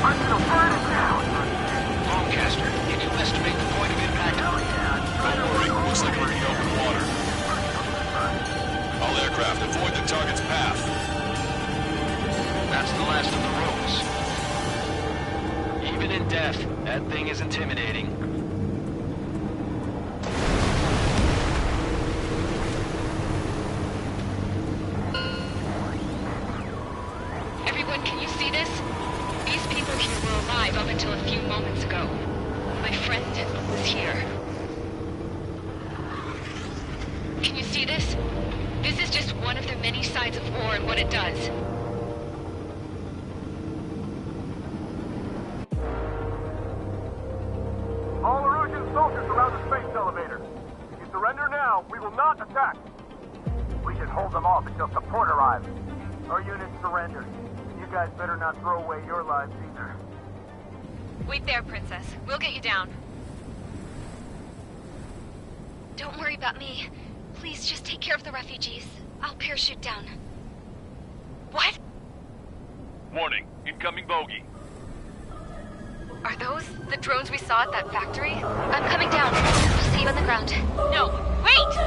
Arsenal bird is down. Lancaster, can you estimate the point of impact? Don't worry, looks like we're in open water. All aircraft, avoid the target's path. That's the last of the ropes. Even in death, that thing is intimidating. Everyone, can you see this? These people here were alive up until a few moments ago. My friend was here. Can you see this? This is just one of the many sides of war and what it does. All Erusian soldiers around the space elevator. If you surrender now, we will not attack. We can hold them off until support arrives. Our unit surrendered. You guys better not throw away your lives either. Wait there, Princess. We'll get you down. Don't worry about me. Please just take care of the refugees. I'll parachute down. What? Warning, incoming bogey. Are those the drones we saw at that factory? I'm coming down. I'll see you on the ground. No, wait!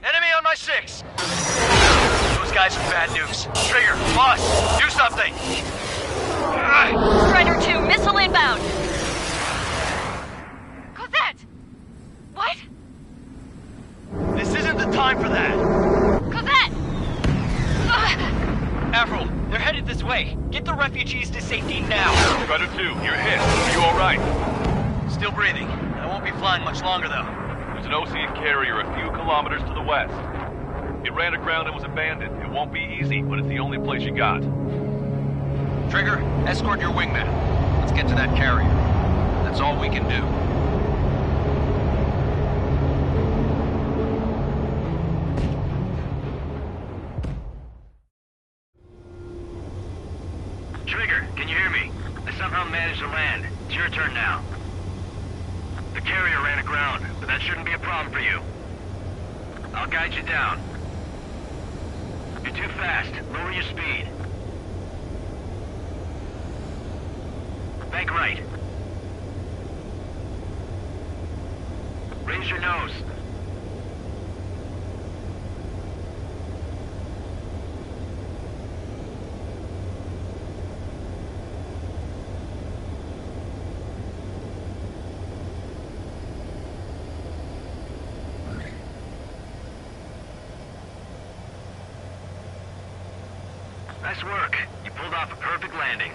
Enemy on my 6! Those guys are bad news. Trigger, boss, do something! Strider 2, missile inbound! Cosette! What? This isn't the time for that! Cosette! Avril, they're headed this way. Get the refugees to safety now. Strider 2, you're hit. Are you alright? Still breathing. I won't be flying much longer, though. There's an Osean carrier a few kilometers to the west. It ran aground and was abandoned. It won't be easy, but it's the only place you got. Trigger, escort your wingman. Let's get to that carrier. That's all we can do. Trigger, can you hear me? I somehow managed to land. It's your turn now. The carrier ran aground, but that shouldn't be a problem for you. I'll guide you down. You're too fast. Lower your speed. Bank right. Raise your nose. Nice work. You pulled off a perfect landing.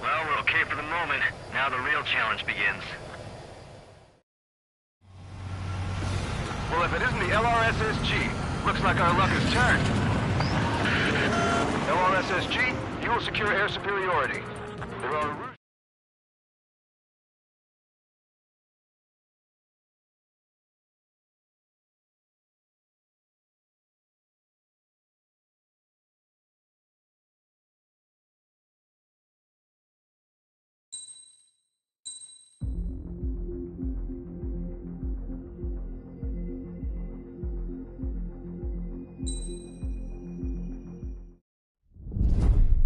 Well, we're okay for the moment. Now the real challenge begins. Well, if it isn't the LRSSG, looks like our luck has turned. LRSSG, you will secure air superiority. There are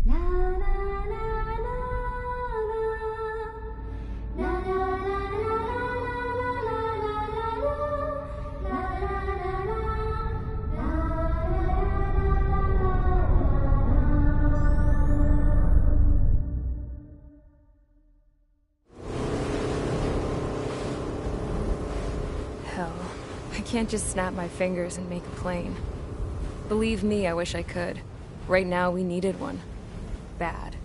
Na na hell. I can't just snap my fingers and make a plane. Believe me, I wish I could. Right now, we needed one. Bad.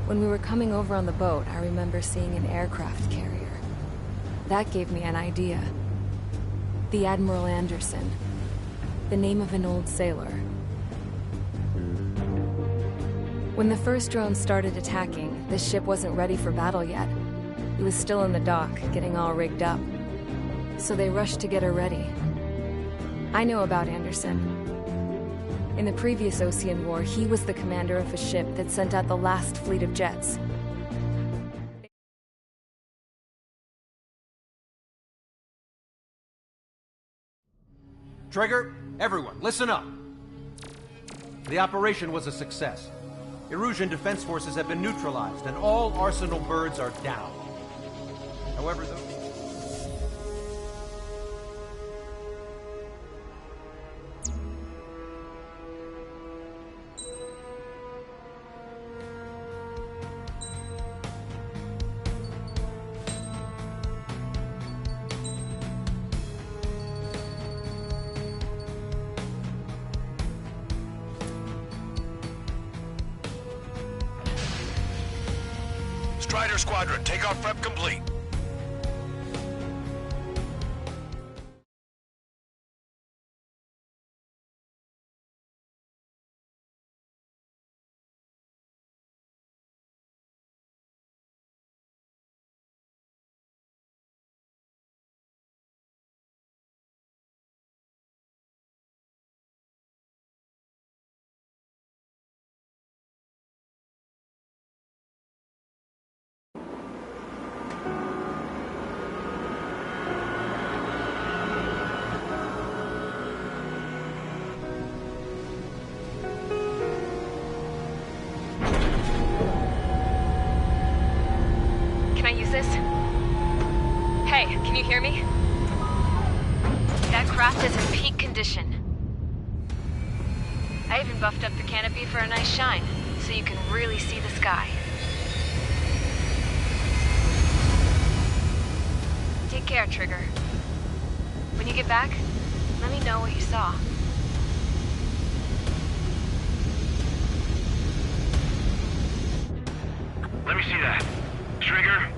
When we were coming over on the boat, I remember seeing an aircraft carrier. That gave me an idea. The Admiral Anderson. The name of an old sailor. When the first drone started attacking, the ship wasn't ready for battle yet. It was still in the dock, getting all rigged up. So they rushed to get her ready. I know about Anderson. In the previous Osean War, he was the commander of a ship that sent out the last fleet of jets. Trigger, everyone, listen up. The operation was a success. Erusian defense forces have been neutralized, and all Arsenal birds are down. However, though... Strider Squadron, takeoff prep complete. This? Hey, can you hear me? That craft is in peak condition. I even buffed up the canopy for a nice shine, so you can really see the sky. Take care, Trigger. When you get back, let me know what you saw. Let me see that. Trigger?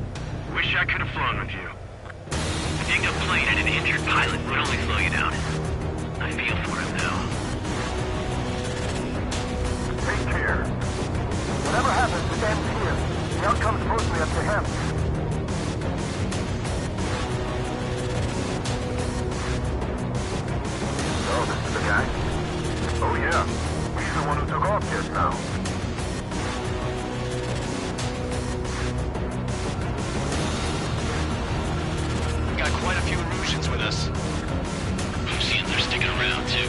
Wish I could have flown with you. A dinged up plane and an injured pilot would only slow you down. I feel for him now. Take care. Whatever happens, it ends here. The outcome's mostly up to him. So, this is the guy? Oh yeah. He's the one who took off just now. Quite a few Erusians with us. Oseans are sticking around, too.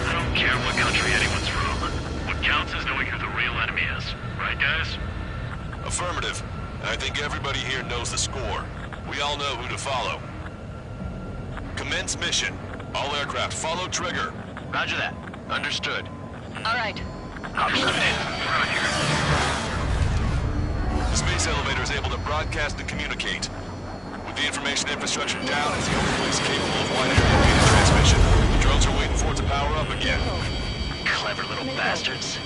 I don't care what country anyone's from. What counts is knowing who the real enemy is. Right, guys? Affirmative. I think everybody here knows the score. We all know who to follow. Commence mission. All aircraft follow Trigger. Roger that. Understood. All right. Understood. We're out here. The space elevator is able to broadcast and communicate. With the information infrastructure down, it's the only place capable of wide area data transmission. The drones are waiting for it to power up again. Clever little bastards.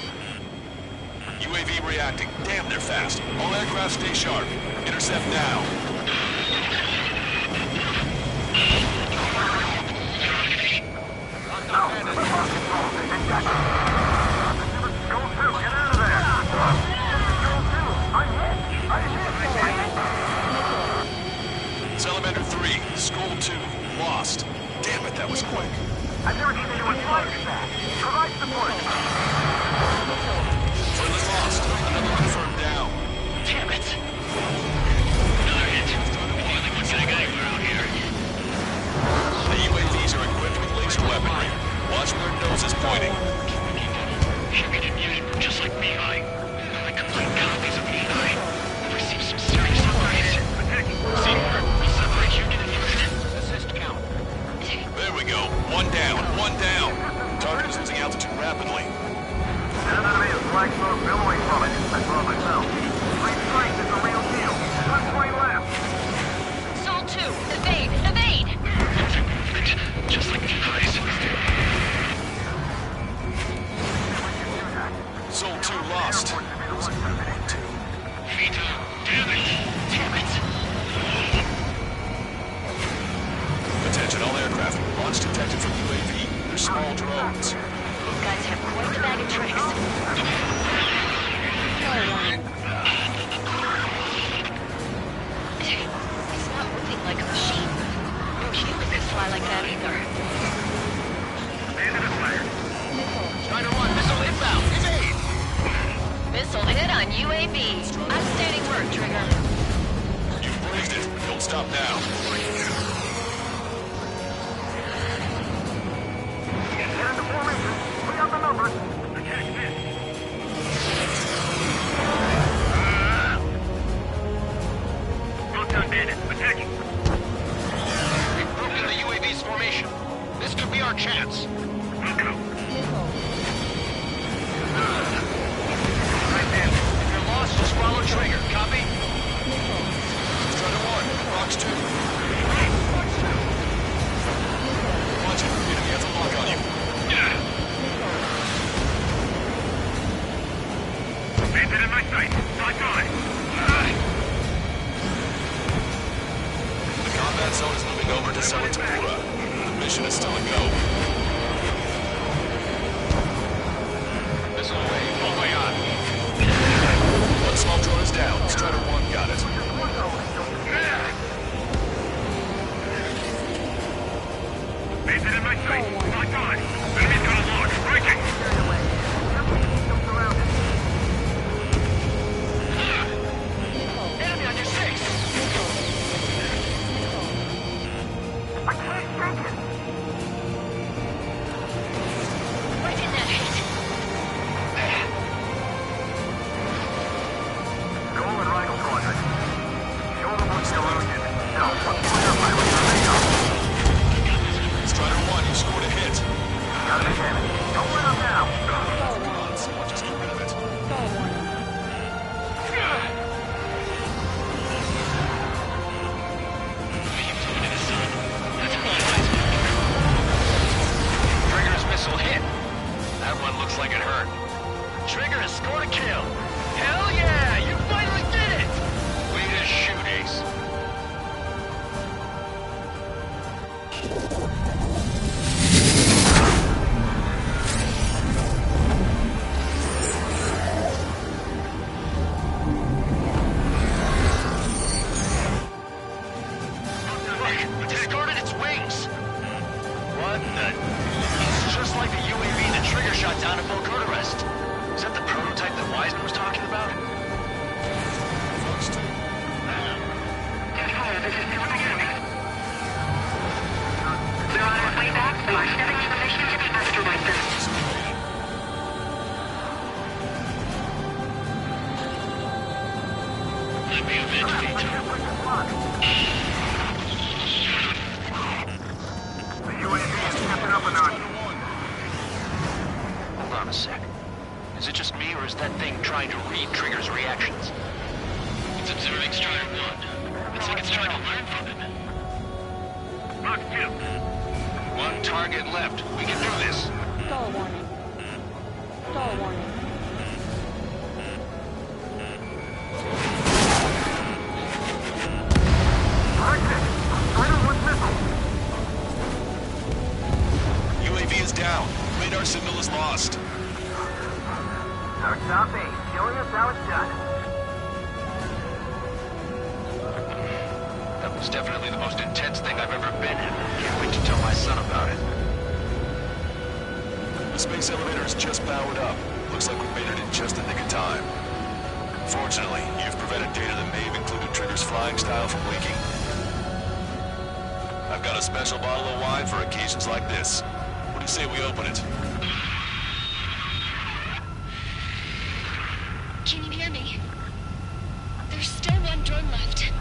UAV reacting. Damn, they're fast. All aircraft stay sharp. Intercept now. Salamander 3, Skull 2, lost. Damn it, that was quick. I've never seen anyone fly like that. Provide support. Friendly lost. Another confirmed down. Damn it. Another hit. We're the only ones getting anywhere out here. The UAVs are equipped with laser weaponry. Watch where their nose is pointing. Shipping in Fusion, just like Mihai. Like complete copies of Mihai. We've received some serious upgrades. Senior, we'll separate you to the Fusion. Assist count. There we go. One down, one down. Target is losing altitude rapidly. And an enemy is flag smoke billowing from it. I saw it myself. Great strike like a machine. No human could fly like that either. Strider 1, missile inbound. Evade! Missile hit on UAV. Outstanding work, Trigger. You braved it. Don't stop now. Get into formation. We got the numbers. Rockdown bandit, attacking. We've broken the UAV's formation. This could be our chance. If you're lost, just follow Trigger. Copy? Strider 1, Rocks 2. Watch it. Enemy has a lock on you. Bandit in my sight. Not going. The combat zone is moving over to Selatukura. The mission is still a go. Missile away. Oh my god. One small drone is down. Strider 1 got it. Bandit in my sight. Not going. Enemy's got a lock. Breaking. Enemy on your 6. I can't shake it. Where did that hit? Goal and rifle squadron. Show them what's erosion. No, fire pilot. Strider 1, you scored a hit. Got it again. Don't let them down. Come on, someone just get rid of it. Trigger's missile hit. That one looks like it hurt. Trigger has scored a kill. Hell yeah! You finally did it! Way to shoot, Ace. Look, discarded its wings. What the? It's just like the UAV that Trigger shot down at Volkota Rest. Is that the prototype that Wiseman was talking about? We're on our way back, so our stepping in the mission to the asteroid belt. Let me avenge Vito. The UAV is stepping up a notch. Hold on a sec. Is it just me, or is that thing trying to read Trigger's reactions? It's observing Strider 1. It's like it's trying to learn from him. Rock 2. One target left. We can do this. Stall warning. Stall warning. UAV is down. Radar signal is lost. Our top ace, showing us how it's done. That was definitely the most intense thing I've ever been in. Can't wait to tell my son about it. The space elevator is just powered up. Looks like we made it in just the nick of time. Fortunately, you've prevented data that may have included Trigger's flying style from leaking. I've got a special bottle of wine for occasions like this. What do you say we open it? Can you hear me? There's still one drone left.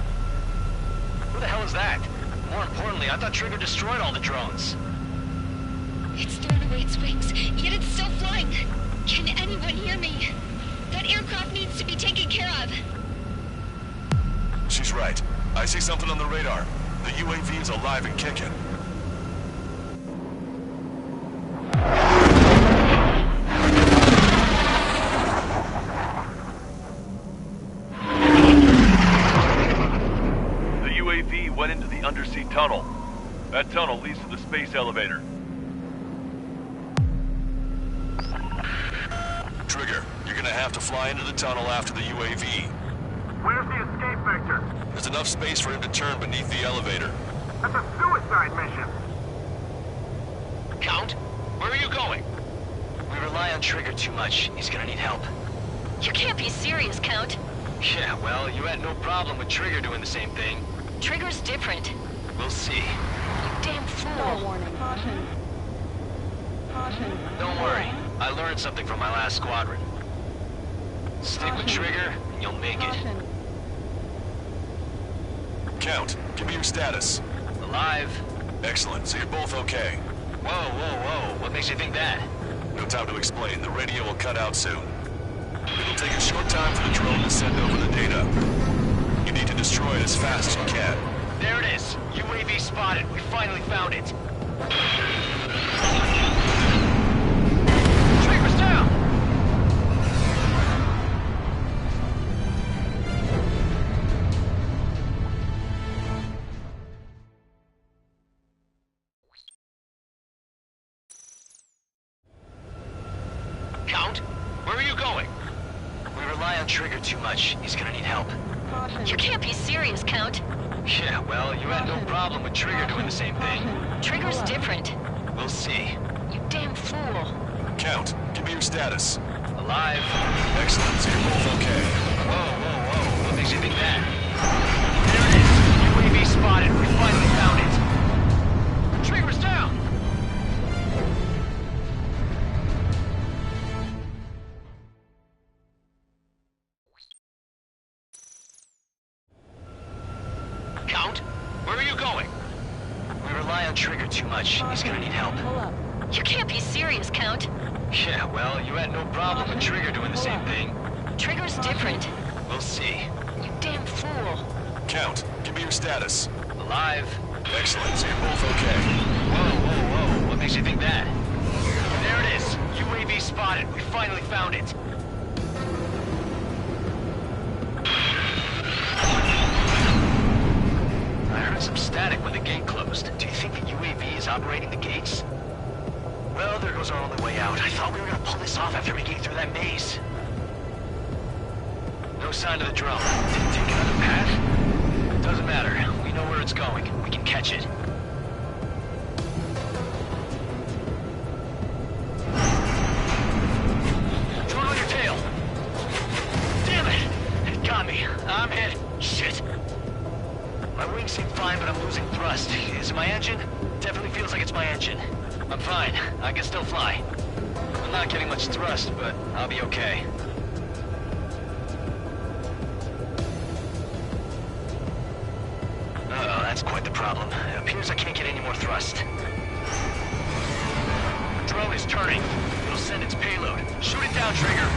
Who the hell is that? More importantly, I thought Trigger destroyed all the drones. It's thrown away its wings, yet it's still flying. Can anyone hear me? That aircraft needs to be taken care of. She's right. I see something on the radar. The UAV is alive and kicking. The UAV went into the undersea tunnel. That tunnel leads to the space elevator. Trigger, you're gonna have to fly into the tunnel after the UAV. Where's the escape Spectre? There's enough space for him to turn beneath the elevator. That's a suicide mission. Count, where are you going? We rely on Trigger too much. He's gonna need help. You can't be serious, Count. Yeah, well, you had no problem with Trigger doing the same thing. Trigger's different. We'll see. You damn fool. Stall warning. Caution. Caution. Don't worry. I learned something from my last squadron. Stick with Trigger, and you'll make it. Count, give me your status. Alive. Excellent, so you're both okay. Whoa, whoa, whoa. What makes you think that? No time to explain. The radio will cut out soon. It'll take a short time for the drone to send over the data. You need to destroy it as fast as you can. There it is. UAV spotted. We finally found it. Trigger's down! Count, where are you going? We rely on Trigger too much. He's gonna need help. You can't be serious, Count. Yeah, well, you had no problem with Trigger doing the same thing. Trigger's different. We'll see. You damn fool. Count, give me your status. Alive. Excellent, so you're both okay. Whoa, whoa, whoa. What makes you think that? There it is. UAV spotted. We finally found it. Trigger's down! Count, where are you going? We rely on Trigger too much. He's gonna need help. You can't be serious, Count. Yeah, well, you had no problem with Trigger doing the same thing. Trigger's different. We'll see. You damn fool. Count, give me your status. Alive. Excellent, so you're both okay. Whoa, whoa, whoa. What makes you think that? There it is. UAV spotted. We finally found it. I heard some static when the gate closed. Do you think the UAV is operating the gates? Well, there goes our only way out. I thought we were gonna pull this off after making it through that maze. No sign of the drone. Did it take another path? Doesn't matter. We know where it's going. We can catch it. Drone on your tail! Damn it! It got me. I'm hit. Shit. My wings seem fine, but I'm losing thrust. Is it my engine? Definitely feels like it's my engine. I'm fine. I can still fly. I'm not getting much thrust, but I'll be okay. Uh-oh, that's quite the problem. It appears I can't get any more thrust. The drone is turning. It'll send its payload. Shoot it down, Trigger!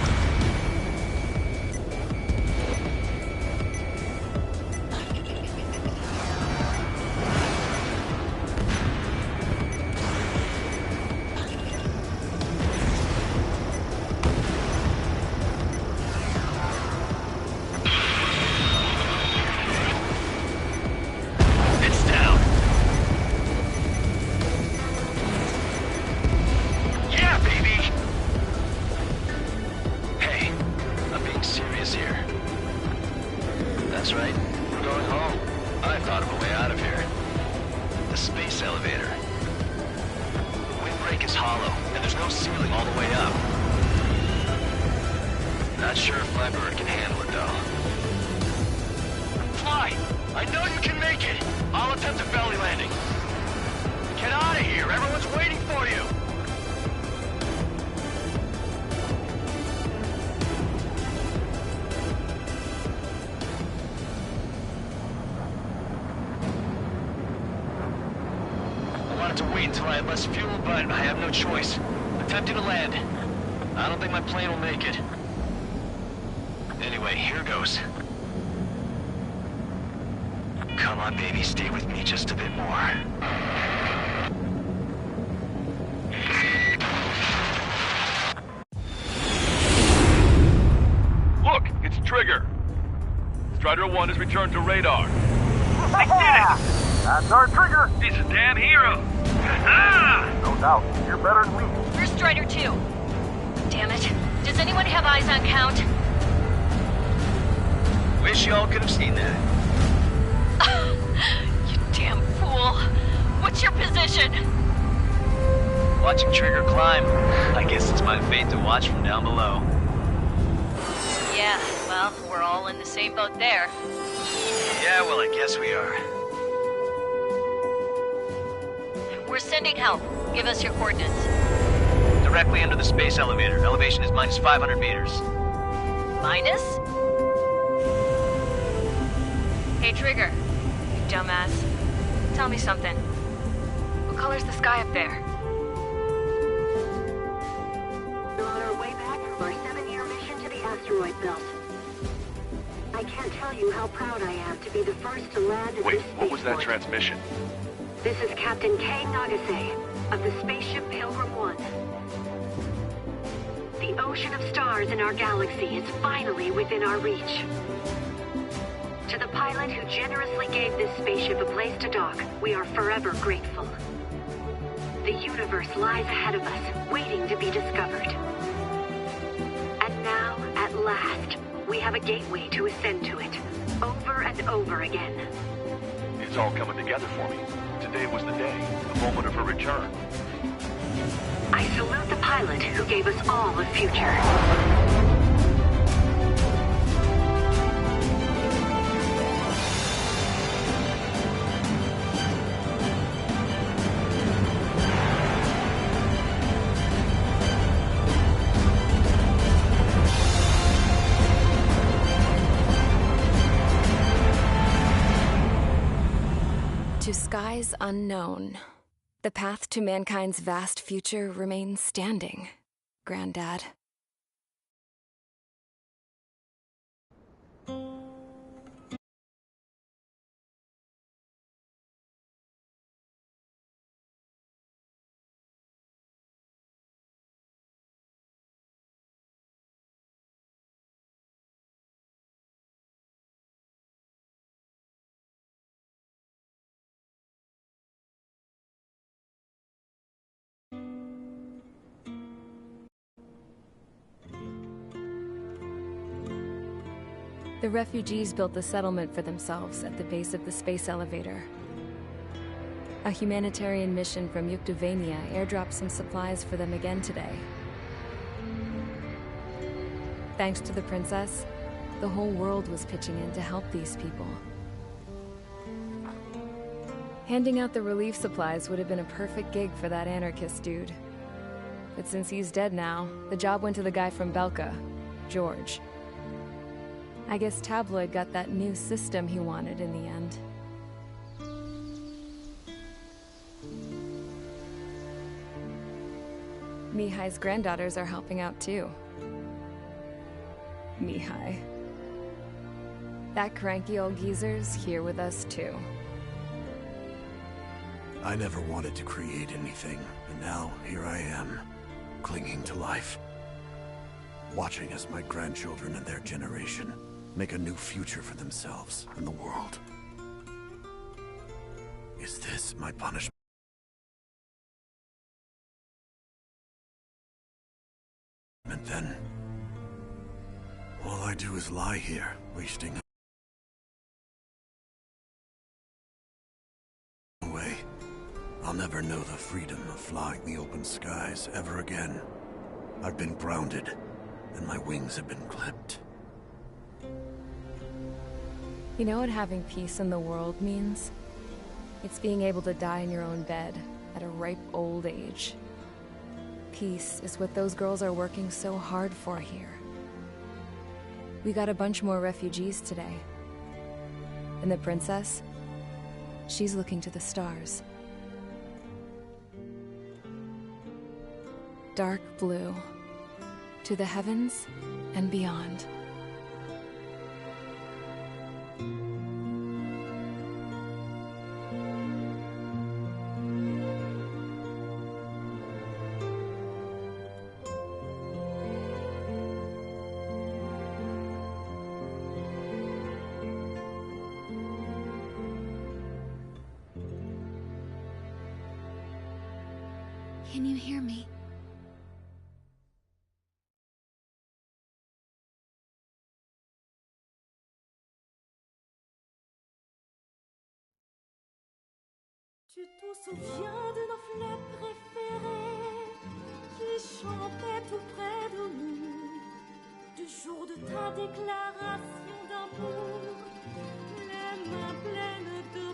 To wait until I have less fuel, but I have no choice. Attempting to land. I don't think my plane will make it. Anyway, here goes. Come on, baby, stay with me just a bit more. Look, it's Trigger. Strider 1 has returned to radar. I did it! That's our Trigger! He's a damn hero! No doubt. You're better than me. Where's Strider 2? Damn it. Does anyone have eyes on Count? Wish y'all could have seen that. You damn fool. What's your position? Watching Trigger climb. I guess it's my fate to watch from down below. Yeah, well, we're all in the same boat there. Yeah, well, I guess we are. We're sending help. Give us your coordinates. Directly under the space elevator. Elevation is minus 500 meters. Minus? Hey, Trigger. You dumbass. Tell me something. What color's the sky up there? We're on our way back from our 7-year mission to the asteroid belt. I can't tell you how proud I am to be the first to land at Wait, this what was that spaceport. transmission? This is Captain Kei Nagase of the spaceship Pilgrim 1. The ocean of stars in our galaxy is finally within our reach. To the pilot who generously gave this spaceship a place to dock, we are forever grateful. The universe lies ahead of us, waiting to be discovered. And now, at last, we have a gateway to ascend to it, over and over again. It's all coming together for me. Today was the day, the moment of her return. I salute the pilot who gave us all a future. To skies unknown, the path to mankind's vast future remains standing, Granddad. The refugees built the settlement for themselves at the base of the space elevator. A humanitarian mission from Yuktovania airdropped some supplies for them again today. Thanks to the princess, the whole world was pitching in to help these people. Handing out the relief supplies would have been a perfect gig for that anarchist dude. But since he's dead now, the job went to the guy from Belka, George. I guess Tabloid got that new system he wanted in the end. Mihai's granddaughters are helping out too. Mihai. That cranky old geezer's here with us too. I never wanted to create anything, and now here I am, clinging to life. Watching as my grandchildren and their generation make a new future for themselves and the world. Is this my punishment? Then, all I do is lie here, wasting away. I'll never know the freedom of flying the open skies ever again. I've been grounded, and my wings have been clipped. You know what having peace in the world means? It's being able to die in your own bed at a ripe old age. Peace is what those girls are working so hard for here. We got a bunch more refugees today. And the princess? She's looking to the stars. Dark blue. To the heavens and beyond. Can you hear me? Tu te souviens de nos fleurs préférées qui chantaient tout près de nous, du jour de ta déclaration d'amour, les mains pleines de